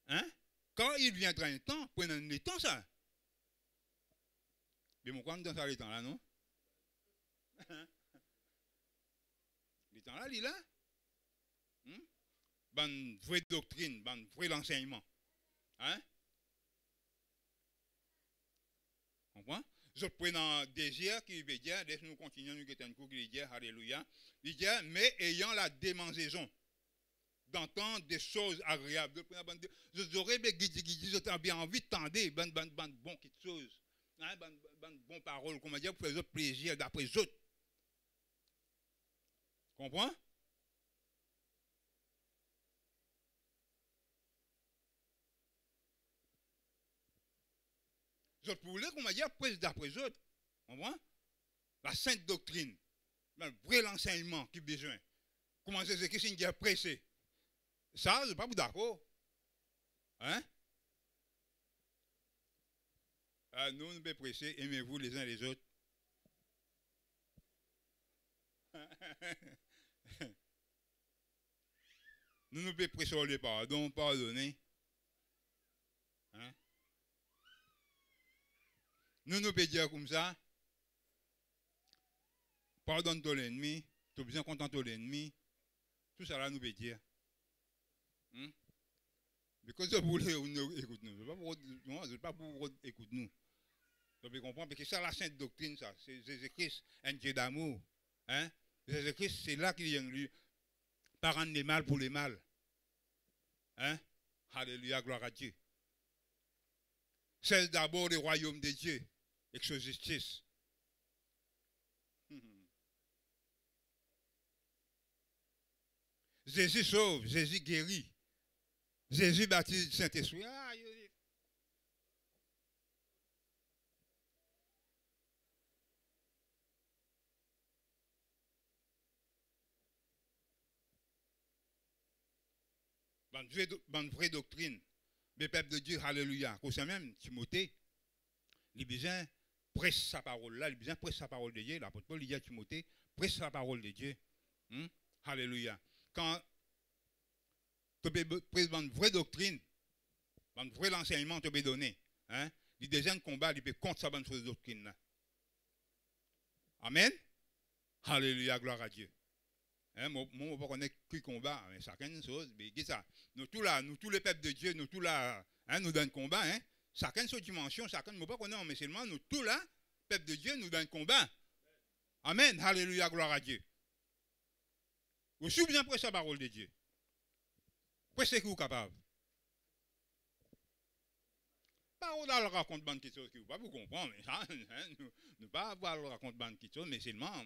Hein? Quand il viendra un temps, prenez un temps ça. Mais mon compte dans ça, les temps là, non? Les temps là, il est là. Bonne vraie doctrine, bonne vrai enseignement. Hein? Comprends? Je prends un désir qui veut dire, laisse nous continuer, nous guetter un coup, qui dit, alléluia. Il dit, mais ayant la démangeaison d'entendre des choses agréables. Je aurais bien envie de tendre, bon quelque chose. Hein, bonne parole, comment dire, pour les autres plaisirs d'après les autres. Comprends? Je pourrais, comment dire, presse d'après les autres. Comprends? La sainte doctrine, le vrai enseignement qui a besoin. Comment c'est que c'est une guerre pressée? Ça, je ne suis pas d'accord. Hein? Nous, nous sommes pressés, aimez-vous les uns les autres. Nous nous sommes pressés les pardons, pardonner. Hein? Nous nous pouvons dire comme ça, pardonne ton ennemi, tu as besoin de contenter l'ennemi. Tout ça là, nous pouvons dire. Mais quand vous voulez, écoutez nous. Je ne veux pas pour écouter nous. Vous pouvez comprendre, parce que c'est la sainte doctrine, ça. C'est Jésus-Christ, un Dieu d'amour. Hein? Jésus-Christ, c'est là qu'il y a lui. Pas rendre les mal pour les mal. Hein? Alléluia, gloire à Dieu. C'est d'abord le royaume de Dieu et sa justice. Jésus sauve, Jésus guérit. Jésus baptise Saint-Esprit. Bonne vraie doctrine. Le peuple de Dieu, alléluia. Comme ça même, Timothée, il besoin presse sa parole là, il besoin presse sa parole de Dieu. L'apôtre Paul dit à Timothée, presse sa parole de Dieu. Alléluia. Quand tu prêches une vraie doctrine, un vrai enseignement tu peux donner, hein, il deuxième combat, il peut contre sa bonne fausse doctrine là. Amen. Alléluia, gloire à Dieu. Hein, moi, je ne connais pas qui combat, mais chacun une chose, mais dis ça. Nous tous les peuples de Dieu, nous tous là, hein, nous donnons combat, hein. Chacun sa dimension, chacun ne pas connaître, mais seulement nous tous là, peuple de Dieu, nous donnons combat. Amen. Alléluia, gloire à Dieu. Vous souvenez bien pour sa parole de Dieu. Pourquoi c'est que vous êtes capable? Pas on a le raconte bonne quelque chose qui vous pas vous comprendre, mais ça, hein, nous pas avoir le raconte bonne quelque chose, mais seulement,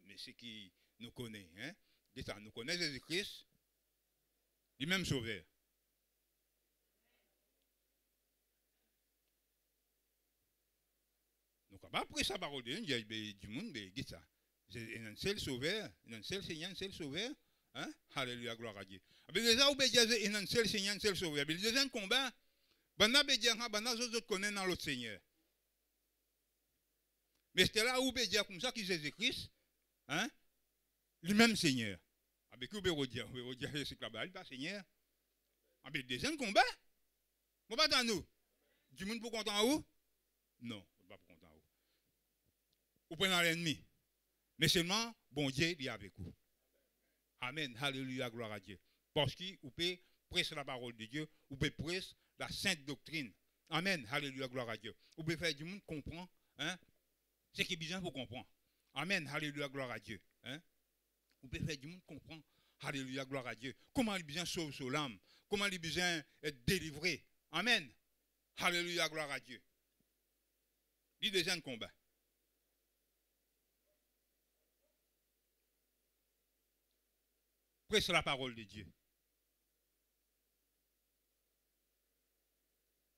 mais c'est qui nous connaît, hein? Ça, nous connaissons Jésus-Christ, lui-même sauveur. Nous pas après sa parole de Dieu, du monde, mais dis ça. C'est un seul sauveur, un seul Seigneur, un seul sauveur. Hein? Alléluia, gloire à Dieu. Mais déjà, vous avez un seul Seigneur, un seul sauveur. Mais le deuxième combat, vous autres connaissent dans l'autre Seigneur. Mais c'est là où vous dire comme ça que Jésus-Christ, hein? Lui-même Seigneur. Avec qui vous pouvez dire, c'est que là-bas, il pas Seigneur. Mais le deuxième combat, vous pas dans nous. Du monde pour content où? Non, pas pour content où. Vous prenez l'ennemi. Mais seulement, bon Dieu, il est avec vous. Amen. Alléluia, gloire à Dieu. Parce que vous pouvez prêcher la parole de Dieu, vous pouvez prêcher la sainte doctrine. Amen. Alléluia, gloire à Dieu. Vous pouvez faire du monde comprendre, hein, ce qui est besoin pour comprendre. Amen. Alléluia, gloire à Dieu. Hein? Vous pouvez faire du monde comprendre. Alléluia, gloire à Dieu. Comment il a besoin de sauver son âme. Comment il a besoin d'être délivré. Amen. Alléluia, gloire à Dieu. Il y a déjà un combat. Prêche la parole de Dieu.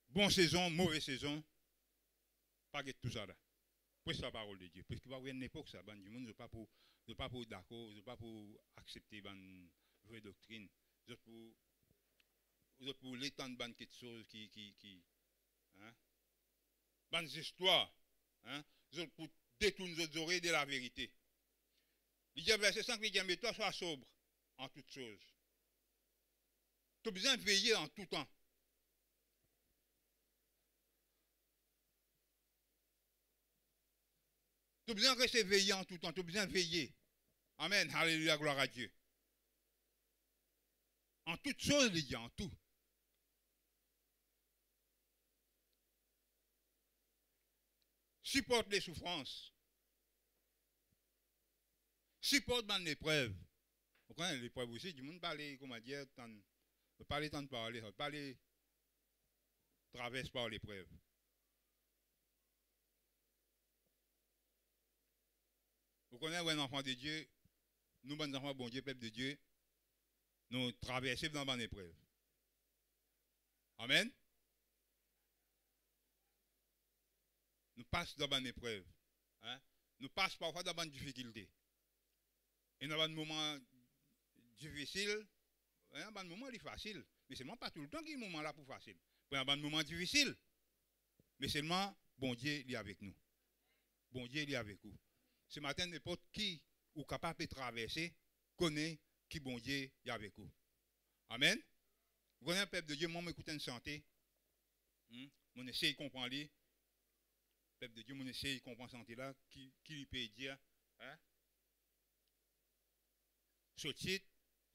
Bonne saison, mauvaise saison, pas de tout ça là. Prêche la parole de Dieu. Parce qu'il va y avoir une époque, ça, du monde, ne pas pour d'accord, ne pas pour accepter une vraie doctrine. Vous pour l'étendre de quelque chose qui hein, bonnes histoires, hein, pour détourner nos oreilles de la vérité. Il dit, verset 5, il dit, mais toi, sois sobre en toutes choses. Tu as besoin de veiller en tout temps. Tu as besoin de rester veillé en tout temps. Tu as besoin de veiller. Amen. Alléluia, gloire à Dieu. En toutes choses, il dit, en tout. Supporte les souffrances. Supporte dans l'épreuve. Vous connaissez l'épreuve aussi, du monde parle, comment dire, parler tant de parler, traverse par l'épreuve. Vous connaissez un enfant de Dieu, nous, bons enfants, bon Dieu, peuple de Dieu, nous traversons dans une épreuve. Amen. Nous passons dans une épreuve. Hein? Nous passons parfois dans une difficulté. Et dans un moment difficile, dans un moment facile, mais seulement pas tout le temps qu'il y a un moment là pour facile. Dans un moment difficile, mais seulement bon Dieu est avec nous. Bon Dieu est avec vous. Ce matin, n'importe qui ou capable de traverser connaît qui bon Dieu est avec vous. Amen. Vous connaissez un peuple de Dieu, moi, m'écoute une santé. On essaie de comprendre. Peuple de Dieu, on essaie de comprendre santé là, qui lui peut dire. Hein? Ce titre,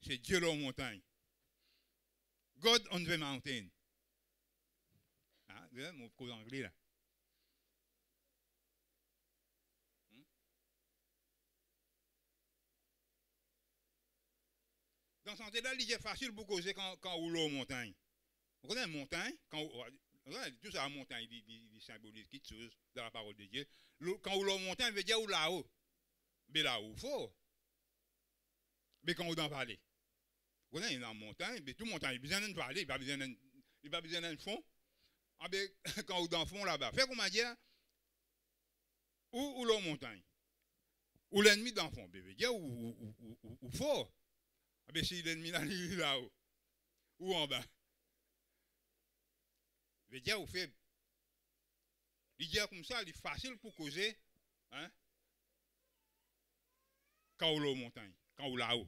c'est Dieu là aux montagnes. God on the mountain. Hein? Mon code anglais là. Dans santé là, il est facile pour causer quand on roule aux montagnes. Vous connaissez une montagne, tout ça, la montagne, il symbolise quelque chose dans la parole de Dieu. Quand on roule aux montagnes, il veut dire là-haut. Mais là-haut, il faut. Mais quand on est dans la vallée, vous connaissez une montagne, mais tout montagne, il a besoin d'une vallée, il n'a pas besoin d'un fond. Quand on est dans le fond là-bas, fait comment dire, ou la montagne, ou l'ennemi dans le fond, il veut dire ou fort. Si l'ennemi est là-haut, ou en bas, il veut dire ou faible. Il dit comme ça, il est facile pour causer, hein, quand on est aux montagnes, quand on est là-haut.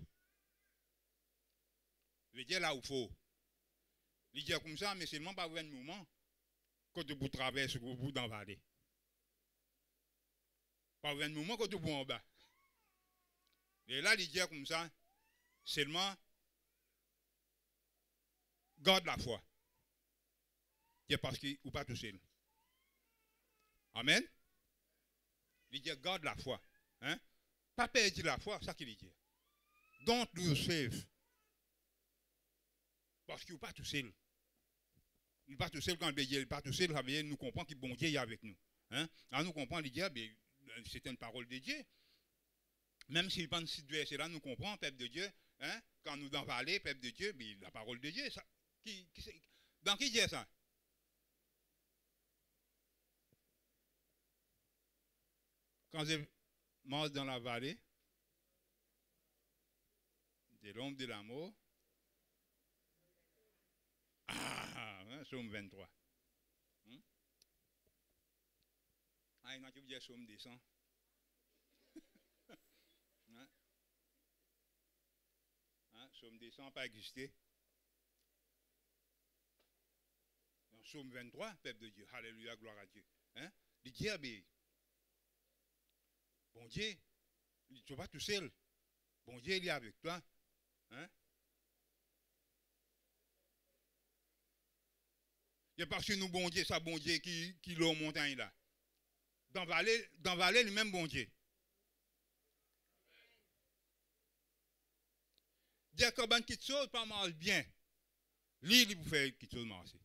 Il veut dire là où il faut. Il dit comme ça, mais seulement pas un moment, quand vous traversez au bout dans la vallée. Pas un moment quand vous en bas. Et là, il dit comme ça, seulement garde la foi. C'est parce qu'il ou pas tout seul. Amen. Il dit garde la foi. Hein? Pas perdre la foi, c'est ça qu'il dit. Don't lose faith. Parce qu'il n'est pas tout seul. Il n'est pas tout seul quand il n'est pas tout seul, ça veut dire nous comprend que bon Dieu est avec nous. Hein? Alors nous comprenons, il dit, c'est une parole de Dieu. Même s'il pense cette verset-là, nous comprenons, peuple de Dieu, hein? Quand nous dans la vallée, peuple de Dieu, mais la parole de Dieu, ça, dans qui dit ça? Quand je marche dans la vallée de l'ombre de la mort, Psaume 23. Il y en a qui veut dire Psaume 200. Psaume 200 n'a pas existé. Psaume 23, peuple de Dieu. Alléluia, gloire à Dieu. Hein? Il dit, bon Dieu, tu ne vas pas tout seul. Bon Dieu, il est avec toi. Hein? Il y a parce que nous, bon Dieu, ça bon Dieu qui est en montagne là. Dans la vallée, le même bon Dieu. Dire que quand quelque chose pas marche bien, il vous fait quelque chose marcher.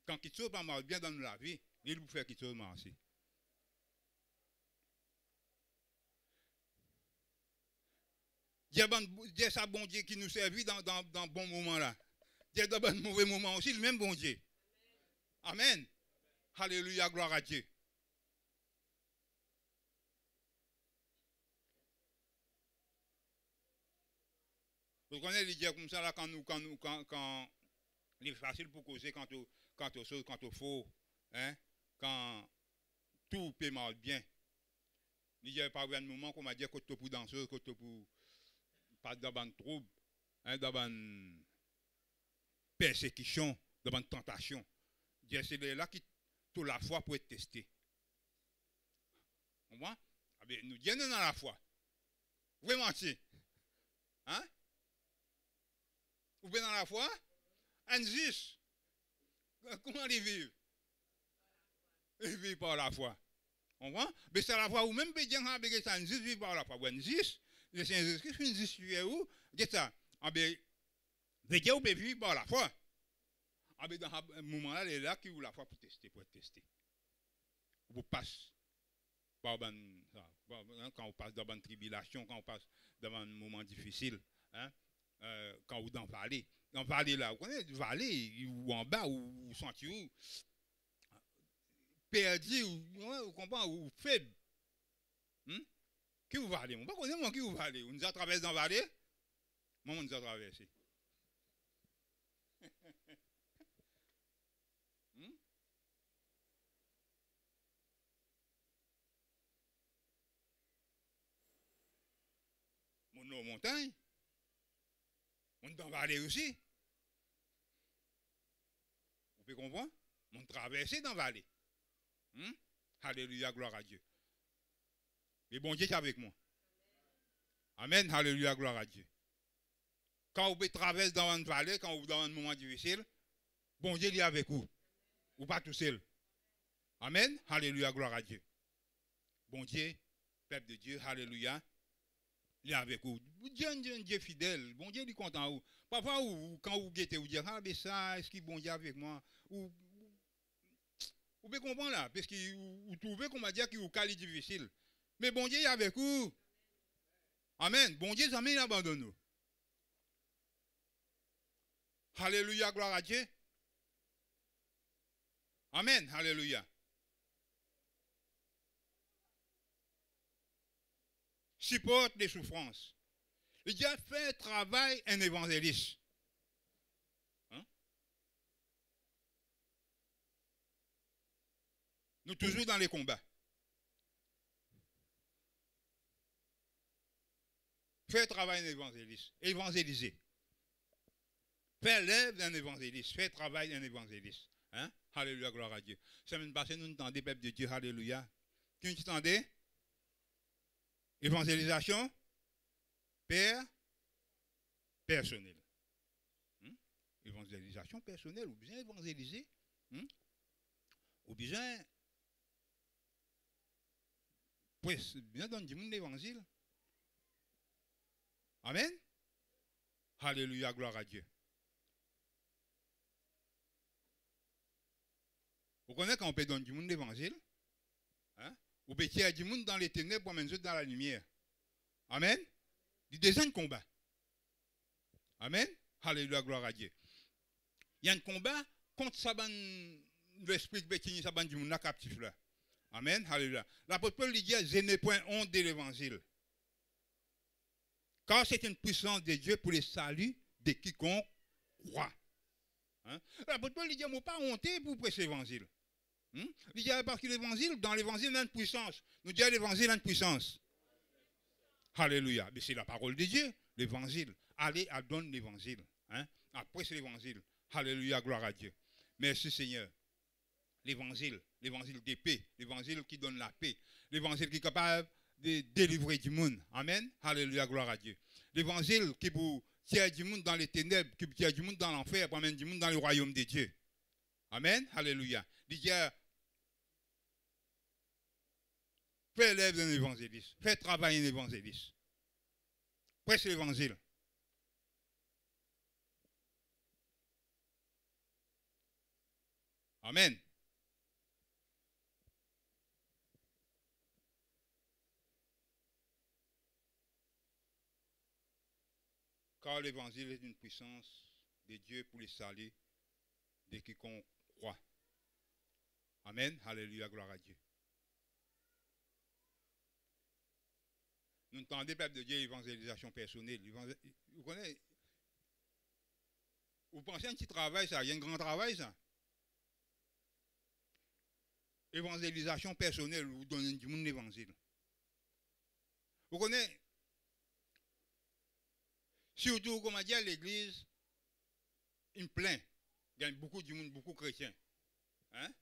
Quand quelque chose pas marche bien dans la vie, il vous fait quelque chose marcher. Dire ça bon Dieu qui nous servit dans bon moment là. Dire dans un mauvais moment aussi, le même bon Dieu. Amen. Alléluia, gloire à Dieu. Vous connaissez les dire comme ça là quand il est facile pour causer quand au faux, hein, quand tout peut mal bien. Il n'y a pas un moment qu'on m'a dit que tu pour danser, que tu pour pas d'avoir de trouble, hein, d'avoir persécution, d'avoir tentation. C'est là qui toute la foi pour être testé. Vous comprenez? Nous disons dans la foi. Vous pouvez mentir. Hein? Vous pouvez dans la foi? Un juste. Comment ils vivent? Ils vivent par la foi. On voit? Mais c'est la foi où même les gens qui sont juste vivent par la foi. Un juste, le Seigneur Jésus-Christ, un juste, tu es où? Qu'est-ce que ça? Les gens peuvent vivre par la foi. Dans ce moment-là, il est là qui ouvre la foi pour tester, pour être testé. Vous passez par quand on passe dans une tribulation, quand on passe dans un moment difficile, hein, quand vous dans vallée. Dans la vallée là, vous connaissez, vallée ou en bas, ou senti où, perdu, vous comprenez, ou faible. Qui vous vallée? On ne connaît pas qui vous vallée. On nous a traversé dans la vallée. Moi, on nous a traversé. Mon nom montagne. On est dans la vallée aussi. Vous pouvez comprendre? On traversé dans la vallée. Alléluia, gloire à Dieu. Et bon Dieu est avec moi. Amen, alléluia, gloire à Dieu. Quand vous traversez dans une vallée, quand vous êtes dans un moment difficile, bon Dieu est avec vous. Ou pas tout seul. Amen, alléluia, gloire à Dieu. Bon Dieu, peuple de Dieu, alléluia, il est avec vous. Dieu est un Dieu fidèle. Bon Dieu est content. Vous. Parfois, quand vous guettez, vous dites, ah, mais ça, est-ce qu'il bon Dieu avec moi? Vous pouvez comprendre là, parce que vous trouvez qu'on m'a dit qu'il vous est difficile. Mais bon Dieu est avec vous. Amen. Bon Dieu jamais abandonne nous. Alléluia, gloire à Dieu. Amen, alléluia. Supporte les souffrances. Il a fait travail un évangéliste. Hein? Nous toujours dans les combats. Fait travail un évangéliste. Évangéliser. Faire l'œuvre d'un évangéliste. Faire travail d'un évangéliste. Hein? Alléluia, gloire à Dieu. Semaine passée, nous entendons, peuple de Dieu, alléluia. Qui nous entendez? Évangélisation, personnelle. Évangélisation personnelle, ou bien évangéliser, ou bien donner du monde l'évangile. Amen. Alléluia, gloire à Dieu. Vous connaissez quand on peut donner du monde l'évangile? Hein? Ou peut tirer du monde dans les ténèbres pour mettre dans la lumière. Amen. Du deuxième combat. Amen. Alléluia, gloire à Dieu. Il y a un combat contre l'esprit de bétini, Saban du monde captif là. Amen. Alléluia. L'apôtre Paul dit, je n'ai point honte de l'évangile. Car c'est une puissance de Dieu pour le salut de quiconque croit. Hein? L'apôtre Paul dit, je n'ai pas honte pour prêcher l'évangile. Il dit, parce que l'évangile, dans l'évangile, il y a une puissance. Nous disons l'évangile a une puissance. Alléluia. Mais c'est la parole de Dieu, l'évangile. Allez, donne l'évangile. Hein? Après, c'est l'évangile. Alléluia, gloire à Dieu. Merci Seigneur. L'évangile de paix, l'évangile qui donne la paix, l'évangile qui est capable de délivrer du monde. Amen. Alléluia, gloire à Dieu. L'évangile qui vous tire du monde dans les ténèbres, qui tire du monde dans l'enfer, pour amener du monde dans le royaume de Dieu. Amen. Alléluia. Il dit, fais l'œuvre d'un évangéliste. Fais travailler un évangéliste. Prêche l'évangile. Amen. Car l'évangile est une puissance de Dieu pour le salut de quiconque croit. Amen. Alléluia, gloire à Dieu. Nous entendons, peuple de Dieu, évangélisation personnelle. Vous connaissez? Vous pensez à un petit travail, ça? Il y a un grand travail, ça? Évangélisation personnelle, vous donnez du monde l'évangile. Vous connaissez? Surtout, comme on dit à l'église, il me plaint. Il y a beaucoup de monde, beaucoup de chrétiens. Hein?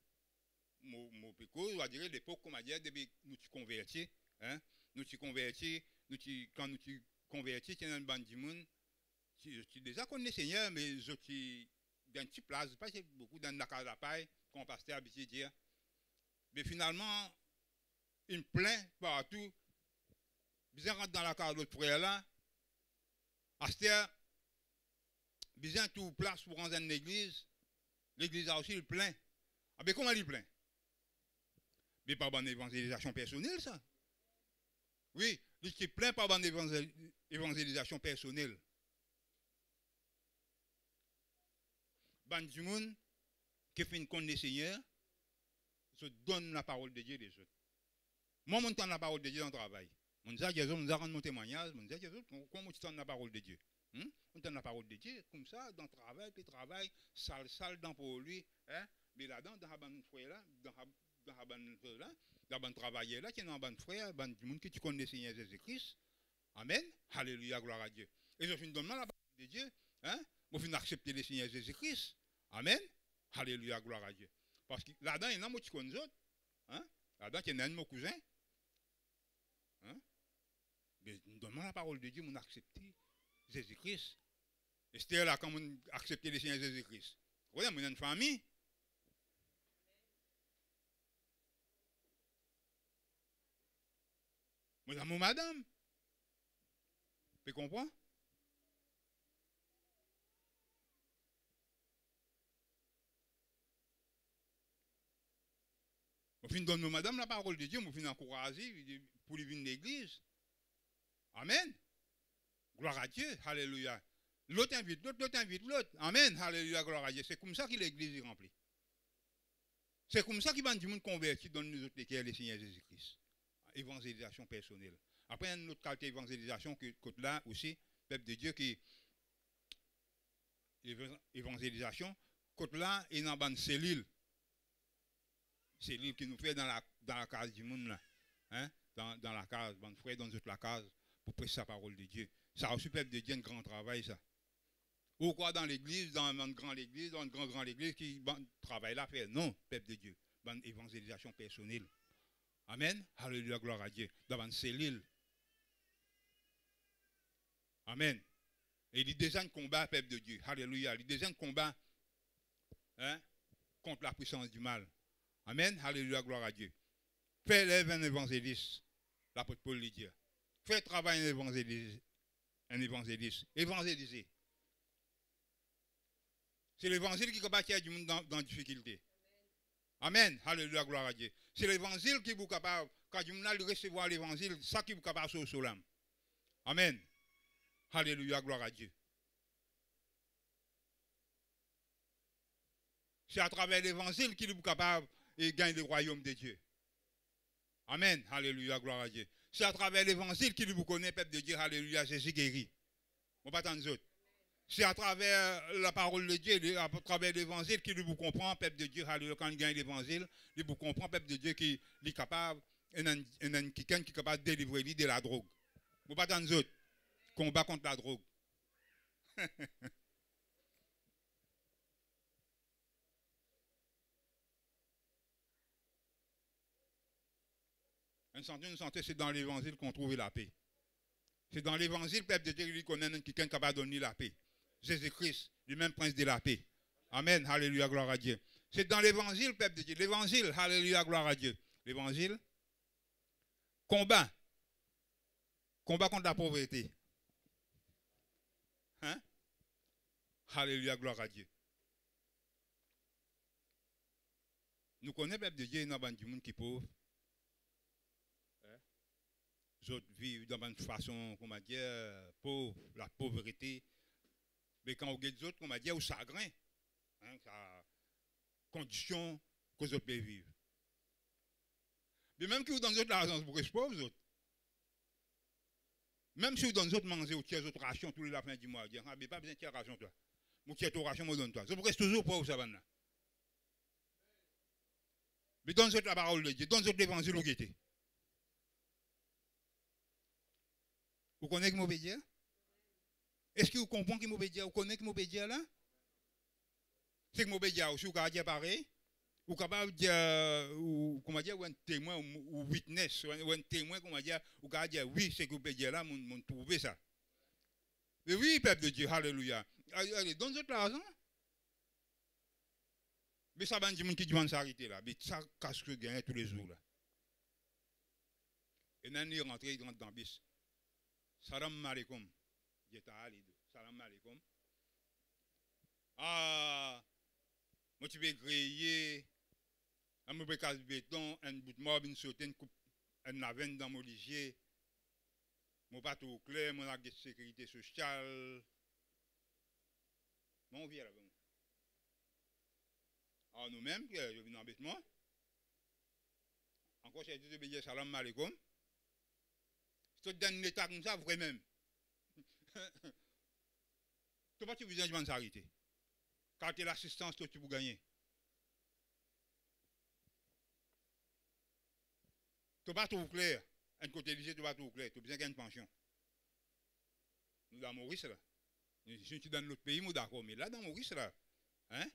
Mon péco, on va dire l'époque, comme on dit, depuis nous nous convertis, hein? Nous nous convertis, quand nous nous convertis, il y a une bande de monde. Je déjà connais le Seigneur, mais je suis dans une petite place, pas beaucoup dans la case de la paille, comme pasteur habitué dire. Mais finalement, il me plaint partout. Bien rentre dans la case de l'autre frère là. Pasteur, bien tout place pour rentrer dans l'église. L'église a aussi le plein. Ah ben comment il plaint? Mais pas bonne évangélisation personnelle, ça. Oui, il qui plaint pas bonne évangélisation personnelle. Ban du monde qui fait une connaître le Seigneur, se donne la parole de Dieu des autres. Moi, je entends la parole de Dieu dans le travail. Je dis à Jésus, je rends mon témoignage, je dis à Jésus, comment tu entends la parole de Dieu? On entend la parole de Dieu, comme ça, dans le travail, puis travail, sale dans pour lui, hein? Mais là-dedans, dans la bonne frère là, dans la bonne frère là, dans la bonne travail là, qui est dans la bonne frère, du monde que tu connais le Seigneur Jésus-Christ. Amen. Alléluia, gloire à Dieu. Et je finis de demander la parole de Dieu, hein? Je finis d'accepter le Seigneur Jésus-Christ. Amen. Alléluia, gloire à Dieu. Parce que là-dedans, il y en a moi qui connais les autres. Hein? Là-dedans, il y en a un de mes cousins. Hein? Mais nous donnons la parole de Dieu, nous accepter Jésus-Christ. Et c'était là quand on accepté le Seigneur Jésus-Christ. Vous voyez, on a une famille. Moi, j'ai mon madame. Tu comprends? On finit donner madame la parole de Dieu, on finit encourager pour lui venir l'église. Amen. Gloire à Dieu. Alléluia. L'autre invite l'autre. Amen. Alléluia, gloire à Dieu. C'est comme ça que l'église est remplie. C'est comme ça qu'il y a du monde converti dans nous autres lesquels le Seigneur Jésus-Christ. Évangélisation personnelle. Après, il y a une autre qualité d'évangélisation que là aussi, peuple de Dieu qui évangélisation, côté là, il y a une cellule. Cellule qui nous fait dans la case du monde là. Hein? Dans la case, bon frère, dans toute la case, pour prêcher la parole de Dieu. Ça a aussi, peuple de Dieu, un grand travail, ça. Ou quoi dans l'église, dans une grande église, dans une grande église qui travaille là, faire. Non, peuple de Dieu. Dans évangélisation personnelle. Amen. Alléluia, gloire à Dieu. Dans une cellule. Amen. Et il y a déjà un combat, peuple de Dieu. Alléluia. Il y a déjà un combat, hein, contre la puissance du mal. Amen. Alléluia, gloire à Dieu. Fais l'œuvre un évangéliste. L'apôtre Paul lui dit. Fais travail un évangéliste. Évangéliser. C'est l'évangile qui combat du monde dans la difficulté. Amen. Alléluia, gloire à Dieu. C'est l'évangile qui est capable, quand du monde a recevoir l'évangile, ça qui est capable de sauver l'âme. Amen. Alléluia, gloire à Dieu. C'est à travers l'évangile qu'il est capable de gagner le royaume de Dieu. Amen. Alléluia, gloire à Dieu. C'est à travers l'évangile qu'il vous connaît, peuple de Dieu. Alléluia, Jésus guéri. On pas tant d'autres. C'est à travers la parole de Dieu, à travers l'évangile qu'il vous comprend, peuple de Dieu. Alléluia, quand il gagne l'évangile, il vous comprend, peuple de Dieu, qui est capable, quelqu'un qui est capable de délivrer lui de la drogue. On pas tant d'autres. Combat contre la drogue. Une santé, c'est dans l'évangile qu'on trouve la paix. C'est dans l'évangile, peuple de Dieu, qui connaît quelqu'un capable de donner la paix. Jésus-Christ, le même prince de la paix. Amen, alléluia, gloire à Dieu. C'est dans l'évangile, peuple de Dieu. L'évangile, alléluia, gloire à Dieu. L'évangile, combat. Combat contre la pauvreté. Hein? Alléluia, gloire à Dieu. Nous connaissons, peuple de Dieu, il y a du monde qui est pauvre. Les autres vivent dans une façon, comment dire, pauvre, la pauvreté. Mais quand on regarde les autres, comment dire, au chagrin, hein, condition que vous pouvez vivre. Mais même si vous donnez l'argent pour que pauvres, vous autres. Même si vous donnez autres manger ou tiers autres rations tous les la fin du mois, vous n'avez pas besoin de tiers ration toi. Mon tiers ration, moi donne toi. Vous restez toujours pauvre, ça va là. Mais donne la parole de Dieu, donne l'évangile au guetté. Vous connaissez qui m'obéit? Est-ce que vous comprenez qui m'obéit? Vous connaissez qui m'obéit là? C'est que m'obéit aussi, vous pouvez dire pareil. Vous capable de dire, ou comment dire, ou un témoin, ou witness, ou un témoin, comment dire, vous pouvez dire, oui, c'est que vous pouvez dire là, mon trouver ça. Mais oui, peuple de Dieu, alléluia. Allez, donne-nous l'argent. Mais ça va dire gens qui demandent s'arrêter là. Mais ça casse que gagne tous les jours là. Et là, il rentre dans le bus. Salam alaikum. Salam alaikum. Ah, moi tu veux griller, un mauvais casse béton, un bout de mort, une sauté, une coupe, un navenne dans mon ligier. Mon pas tout clair, mon acte de sécurité sociale. Mon vie là-bas. Alors nous-mêmes, je viens d'embêtement. Encore, j'ai dit de salam alaikum. Si tu donnes l'état comme ça, vrai-même. Tu vas tu besoin de demander s'arrêter. Car tu as l'assistance que tu peux gagner. Tu vas tout clair. Un côté lycée, tu vas tout clair. Tu as besoin d'une pension. Nous, dans Maurice, là. Si tu donnes l'autre pays, nous d'accord. Mais là, dans Maurice, là. Hein?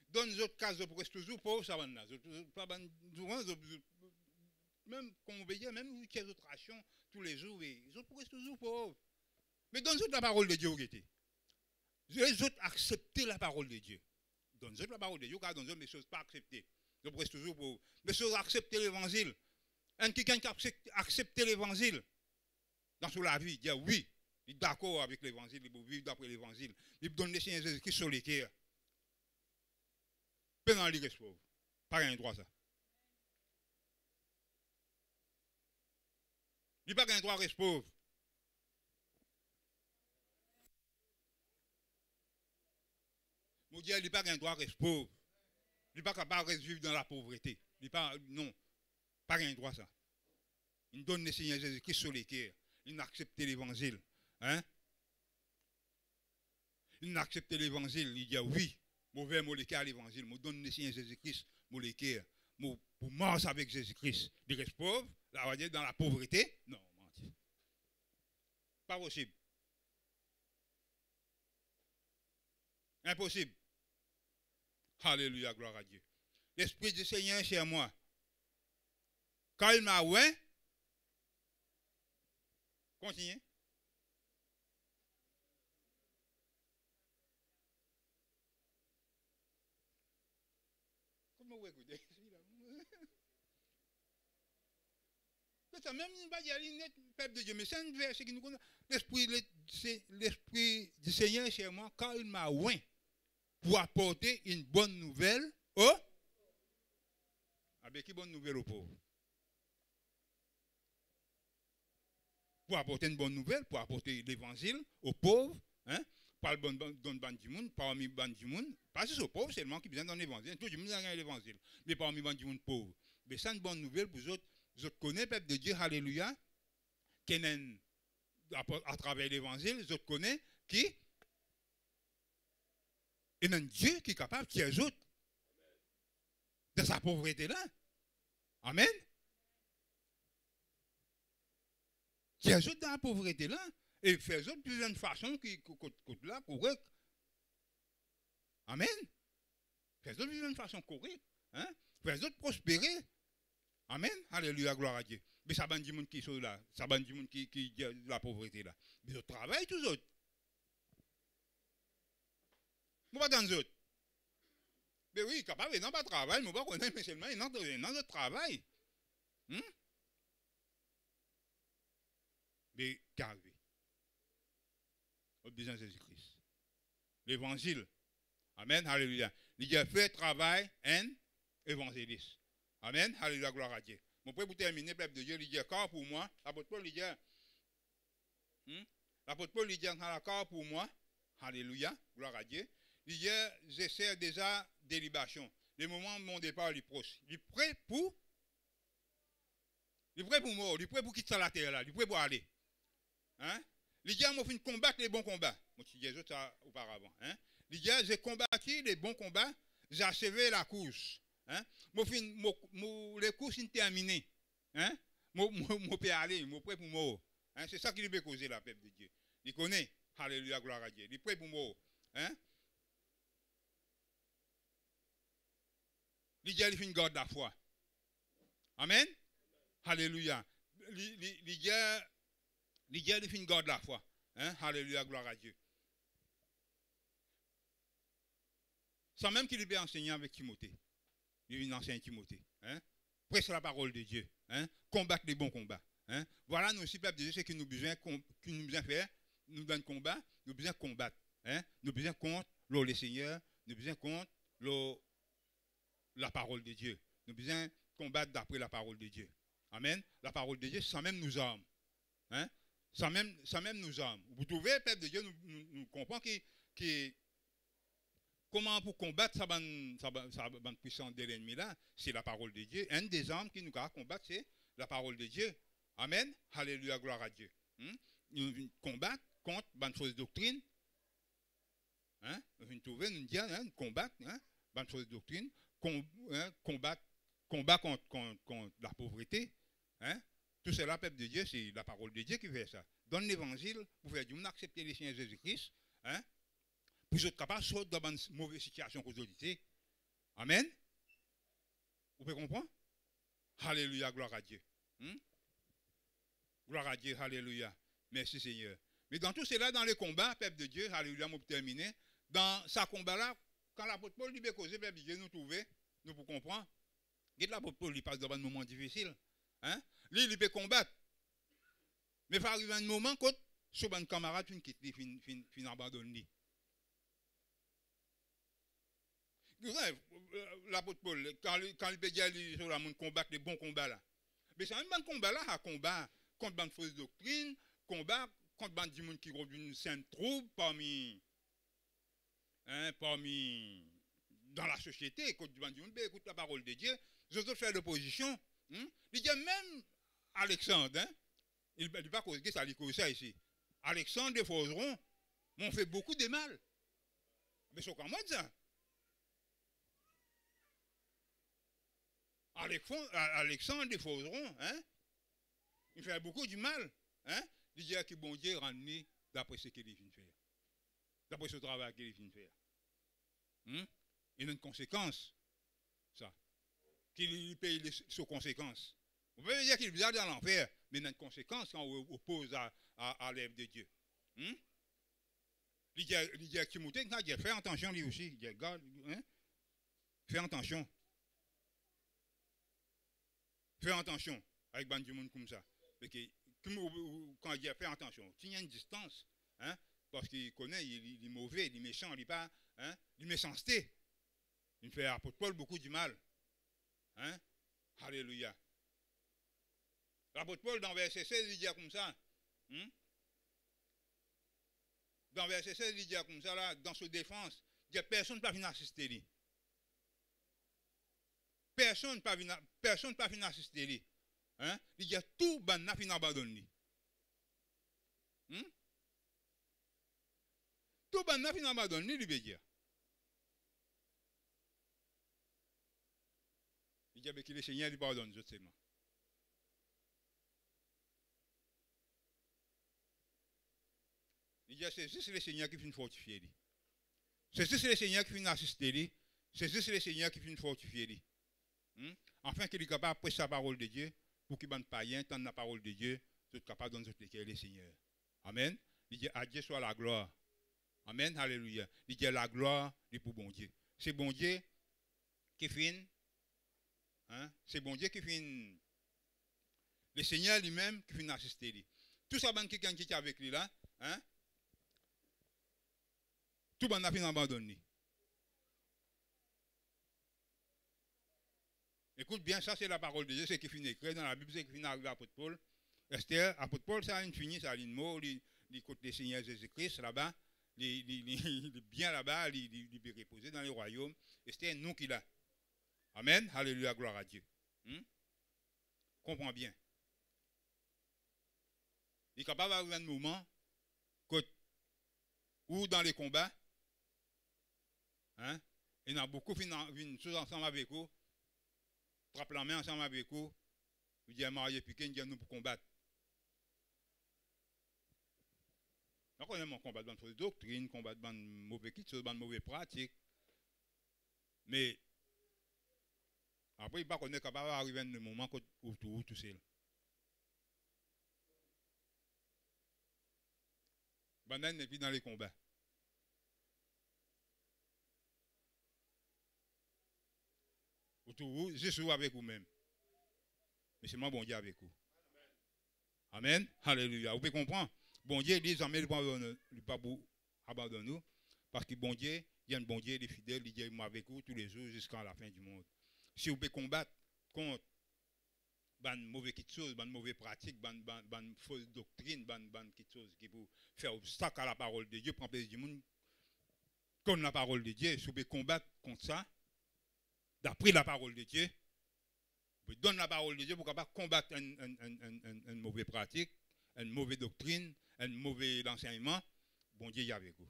Donne les autres cases pour rester toujours pauvres, ça va là. Même comme on veut dire, même si les autres rations tous les jours, les autres restent toujours pauvres. Mais donne-nous la parole de Dieu au guetté. Les autres accepter la parole de Dieu. Donne-nous la parole de Dieu, car donne-nous les choses pas acceptées. Ils restent toujours pauvres. Mais si vous acceptez l'évangile, un quelqu'un qui accepte l'évangile dans la vie, il dit oui, il est d'accord avec l'évangile, il veut vivre d'après l'évangile. Il donne les Seigneur Jésus-Christ sur les cœurs. Pendant les restes pauvres. Pas un droit ça. Il n'y a pas un droit reste pauvre. Mon Dieu, il n'y a pas un droit reste pauvre. Il n'est pas capable de vivre dans la pauvreté. Il pas, non, pas un droit ça. Il donne le Seigneur Jésus-Christ sur les cœurs. Il n'accepte l'évangile. Hein? Il n'accepte l'évangile. Il dit oui. Mauvais molécule à l'évangile. Je donne le Seigneur Jésus-Christ. Molécule. Pour marcher avec Jésus-Christ. Il reste pauvre. Là, on va dire dans la pauvreté. Non, mentir. Pas possible. Impossible. Alléluia, gloire à Dieu. L'Esprit du Seigneur est chez moi. Quand il m'a oué, continuez. Comment vous écoutez? C'est même une bagarre, peuple de Dieu, mais c'est un verset qui nous connaît. L'Esprit du Seigneur est chez moi quand il m'a oint pour apporter une bonne nouvelle aux. Avec qui bonne nouvelle aux pauvres? Pour apporter une bonne nouvelle, pour apporter l'évangile aux pauvres, hein? Pas le bon du monde, parmi le du monde, pas juste aux pauvres seulement qui besoin dans l'évangile. Tout le monde a l'évangile, mais parmi le du monde pauvre. Mais c'est une bonne nouvelle pour vous autres. Vous connaissez, peuple de Dieu, alléluia, à travers l'évangile, vous connaissez qui est un Dieu qui est capable de tirer les autres de sa pauvreté-là. Amen. Tirer les autres dans la pauvreté-là et faire les autres d'une façon qui est là, correcte. Amen. Faire les autres d'une façon correcte. Hein? Faire les autres prospérer. Amen. Alléluia, gloire à Dieu. Mais ça va du monde qui sont là. Ça va du monde qui a la pauvreté là. Mais ils travaillent tous autres. Moi, pas dans les autres. Mais oui, capable, ils n'ont pas de travail. Moi, pas connaître, mais seulement, ils n'ont pas de travail. Mais carré. Au besoin de Jésus-Christ. L'évangile. Amen. Alléluia. Il a fait travail un évangéliste. Amen. Alléluia, gloire à Dieu. Mon père, pour terminer, peuple de Dieu, il dit, car pour moi, l'apôtre Paul, il dit, l'apôtre Paul, il dit, car pour moi, Alléluia, gloire à Dieu. Il dit, j'essaie déjà des libations. Le moment de mon départ, il est proche. Il est prêt pour mort, il est prêt pour quitter la terre là, il est prêt pour aller. Hein? Il dit, moi, je combattre les bons combats. Moi, je disais ça auparavant. Hein? Il dit, j'ai combattu les bons combats, j'ai achevé la course. Hein? Les courses sont terminées. Hein? Je peux aller, je suis prêt pour mort. Hein? C'est ça qui lui peut causer la paix de Dieu. Il connaît. Alléluia, gloire à Dieu. Il est prêt pour mort. Hein? Il dit, il fait une garde la foi. Amen? Alléluia. Il dit, il fait une garde la foi. Hein? Alléluia, gloire à Dieu. Sans même qu'il ait enseigné avec Timothée. Il enseigne Timothée. Hein? Prêche la parole de Dieu. Hein? Combattre les bons combats. Hein? Voilà, nous aussi, peuple de Dieu, c'est que nous besoin faire. Nous donne combat, nous besoin combattre. Hein? Nous besoin contre le Seigneur. Nous besoin contre la parole de Dieu. Nous besoin combattre d'après la parole de Dieu. Amen. La parole de Dieu, sans même nous armes. Hein? Sans même nous armes. Vous trouvez, peuple de Dieu, nous comprenons que comment pour combattre sa puissance de l'ennemi là, c'est la parole de Dieu. Une des armes qui nous a combattre, c'est la parole de Dieu. Amen. Alléluia, gloire à Dieu. Nous combattre contre une fausse doctrine. Hein? Nous trouvons, nous disons, combattre, une fausse doctrine, combat contre la pauvreté. Hein? Tout cela, peuple de Dieu, c'est la parole de Dieu qui fait ça. Dans l'évangile, vous faites du monde accepter les Seigneur Jésus-Christ. Hein? Pour être capable de sortir dans une mauvaise situation qu'aujourd'hui. Amen. Vous pouvez comprendre? Alléluia, gloire à Dieu. Gloire à Dieu, alléluia. Merci Seigneur. Mais dans tout cela, dans les combats, peuple de Dieu, alléluia, pour terminer, dans ce combat-là, quand l'apôtre Paul lui a causé, peuple de Dieu, nous trouvons, nous pour comprendre, l'apôtre Paul lui passe dans un moment difficile. Hein? Lui, il peut combattre. Mais il faut arriver à un moment quand sur un camarade fin abandonné. L'apôtre Paul, quand il peut dire sur la monde combattre les bons combats là. Mais c'est un bon combat là à combat contre une fausse doctrine, combat contre des gens qui ont une sainte trouble parmi dans la société, contre des gens qui écoutent la parole de Dieu, ils ont fait l'opposition. Il dit même Alexandre, il ne dit pas que ça lui cause ça ici. Alexandre de Forgeron m'ont fait beaucoup de mal. Mais c'est comment ça? Alexandre de Forgeron, il fait beaucoup du mal. Il dit que bon Dieu rend d'après ce qu'il vient faire. D'après ce travail qu'il vient faire. Il y a une conséquence, ça. Qu'il paye ses conséquences. Vous pouvez dire qu'il est dans l'enfer, mais il y a une conséquence quand on oppose à l'œuvre de Dieu. Il dit à Timothée, fais attention lui aussi. Il dit, garde, fais attention. Fais attention avec des gens comme ça. Parce que quand il dit fais attention, il y a une distance. Parce qu'il connaît, il est mauvais, il est méchant, il n'est pas. Il est méchanceté. Il fait à l'apôtre Paul beaucoup du mal. Alléluia. L'apôtre Paul, dans verset 16, il dit comme ça. Dans verset 16, il dit comme ça, là, dans sa défense, il dit personne ne peut venir assister lui. Personne ne peut venir assister lui. Il dit tout le monde n'a abandonné. Tout le monde n'a abandonné, il veut dire. Il dit que le Seigneur lui pardonne, justement. Il dit c'est juste le Seigneur qui vient fortifier lui. C'est juste le Seigneur qui vient assister lui. C'est juste le Seigneur qui vient fortifier lui. Enfin, qu'il est capable de prêcher la parole de Dieu pour qu'il ne païen entendre la parole de Dieu, soit capable de donner ce le Seigneur. Amen. Il dit à Dieu soit la gloire. Amen. Alléluia. Il dit la gloire est pour bon Dieu. C'est bon Dieu qui finit. C'est bon Dieu qui finit. Le Seigneur lui-même qui finit assister lui. Tout ça, quelqu'un qui est avec lui là, tout le monde a fini abandonné. Écoute bien, ça c'est la parole de Dieu, c'est qui finit écrit dans la Bible, c'est qui finit arrivé à l'apôtre Paul. Esther, apôtre Paul, ça a une fini, ça a une mot, il écoute le Seigneur Jésus-Christ là-bas. il est bien là-bas, il peut reposer dans le royaume. Et c'était nous qui l'a. Amen. Alléluia, gloire à Dieu. Comprends bien. Il est capable d'avoir un moment où dans les combats, il y a beaucoup une chose ensemble avec vous, frappe la main ensemble avec vous, vous dites à marié piqué, nous pour combattre. Donc on aime combattre dans la doctrine, combattre dans mauvais choses, dans mauvais pratiques. Mais après, il ne pas capable d'arriver à un moment où tout seul. Banane n'est plus dans les combats. Autour, je suis avec vous-même. Mais c'est moi, bon Dieu, avec vous. Amen. Alléluia. Vous pouvez comprendre? Bon Dieu, il dit jamais ne pas abandonner nous. Parce que bon Dieu, il y a un bon Dieu, il est fidèle, il dit avec vous tous les jours jusqu'à la fin du monde. Si vous pouvez combattre contre une mauvaise chose, une mauvaise pratique, une fausse doctrine, une chose qui peut faire obstacle à la parole de Dieu, prendre plaisir du monde, contre la parole de Dieu, si vous pouvez combattre contre ça, d'après la parole de Dieu, vous donnez la parole de Dieu pour combattre une mauvaise pratique, une mauvaise doctrine, un mauvais enseignement, bon Dieu est avec vous.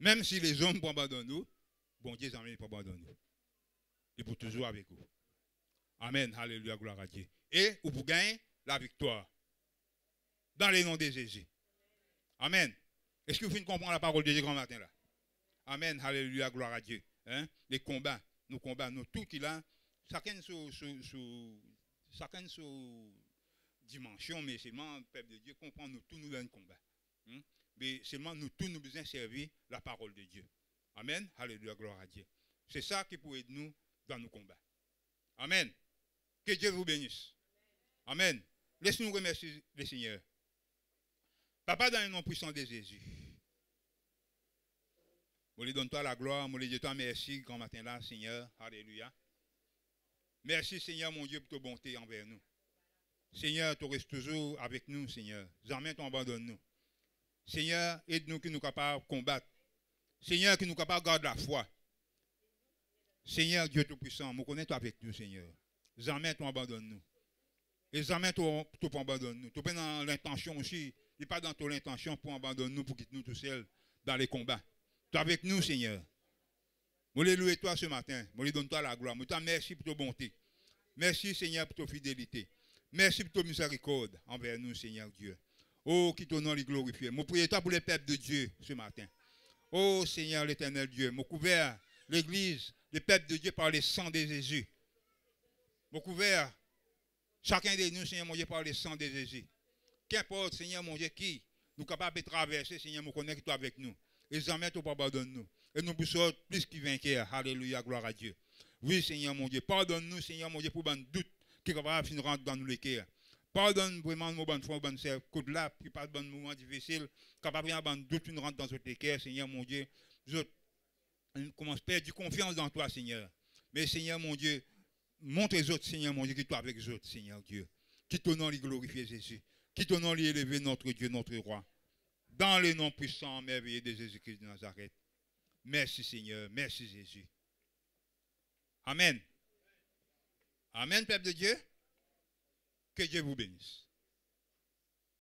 Même si les hommes ne abandonnent nous, bon Dieu ne pas abandonner nous. Il est toujours avec vous. Amen. Alléluia, gloire à Dieu. Et vous gagnez la victoire. Dans le nom de Jésus. Amen. Est-ce que vous finissez de comprendre la parole de Dieu grand matin là? Amen. Alléluia, gloire à Dieu. Les combats, nous tout qui là, chacun sous dimension, mais seulement le peuple de Dieu comprend nous tous nous dans un combat. Mais seulement nous tous nous besoin servir la parole de Dieu. Amen. Alléluia, gloire à Dieu. C'est ça qui peut aider nous dans nos combats. Amen. Que Dieu vous bénisse. Amen. Laisse-nous remercier le Seigneur. Papa, dans le nom puissant de Jésus. Je lui donne toi la gloire, je lui dis toi merci grand matin là, Seigneur. Alléluia. Merci Seigneur mon Dieu pour ta bonté envers nous. Seigneur, tu restes toujours avec nous, Seigneur. Jamais tu abandonnes nous. Seigneur, aide-nous que nous sommes capables de combattre. Seigneur, que nous sommes capables de garder la foi. Seigneur, Dieu Tout-Puissant, nous connaissons avec nous, Seigneur. Jamais tu abandonnes nous. Et jamais tu abandonnes nous. Tu es dans l'intention aussi. Il n'est pas dans ton intention pour abandonner nous, pour quitter nous tout seuls dans les combats. Tu es avec nous, Seigneur. Je les loue toi ce matin. Je les donne toi la gloire. Je te remercie pour ta bonté. Merci, Seigneur, pour ta fidélité. Merci pour ta miséricorde envers nous, Seigneur Dieu. Oh, qui ton nom est glorifié. Je prie toi pour les peuples de Dieu ce matin. Oh, Seigneur l'éternel Dieu. Je couvert l'église, les peuples de Dieu par le sang de Jésus. Je couvert chacun de nous, Seigneur mon Dieu, par le sang de Jésus. Qu'importe, Seigneur mon Dieu, qui nous capables de traverser, Seigneur, nous connaît toi avec nous. Et jamais tu ne pardonnes nous. Et nous poussons plus que vainqueurs. Alléluia, gloire à Dieu. Oui, Seigneur mon Dieu. Pardonne-nous, Seigneur mon Dieu, pour un doute qui est capable de rentrer dans nous les cœurs. Pardonne vraiment nos bonnes fois, bonnes sœurs, coup de là, qui passe dans un moment difficile, capable de un doute qui rentre dans notre cœur, Seigneur mon Dieu. On commence à perdre confiance dans toi, Seigneur. Mais, Seigneur mon Dieu, montre les autres, Seigneur mon Dieu, qui toi avec les autres, Seigneur Dieu. Qui ton nom les glorifier, Jésus. Qui ton nom les élever, notre Dieu, notre roi. Dans le nom puissant, merveilleux de Jésus-Christ de Nazareth. Merci, Seigneur. Merci, Jésus. Amen. Amen, peuple de Dieu. Que Dieu vous bénisse.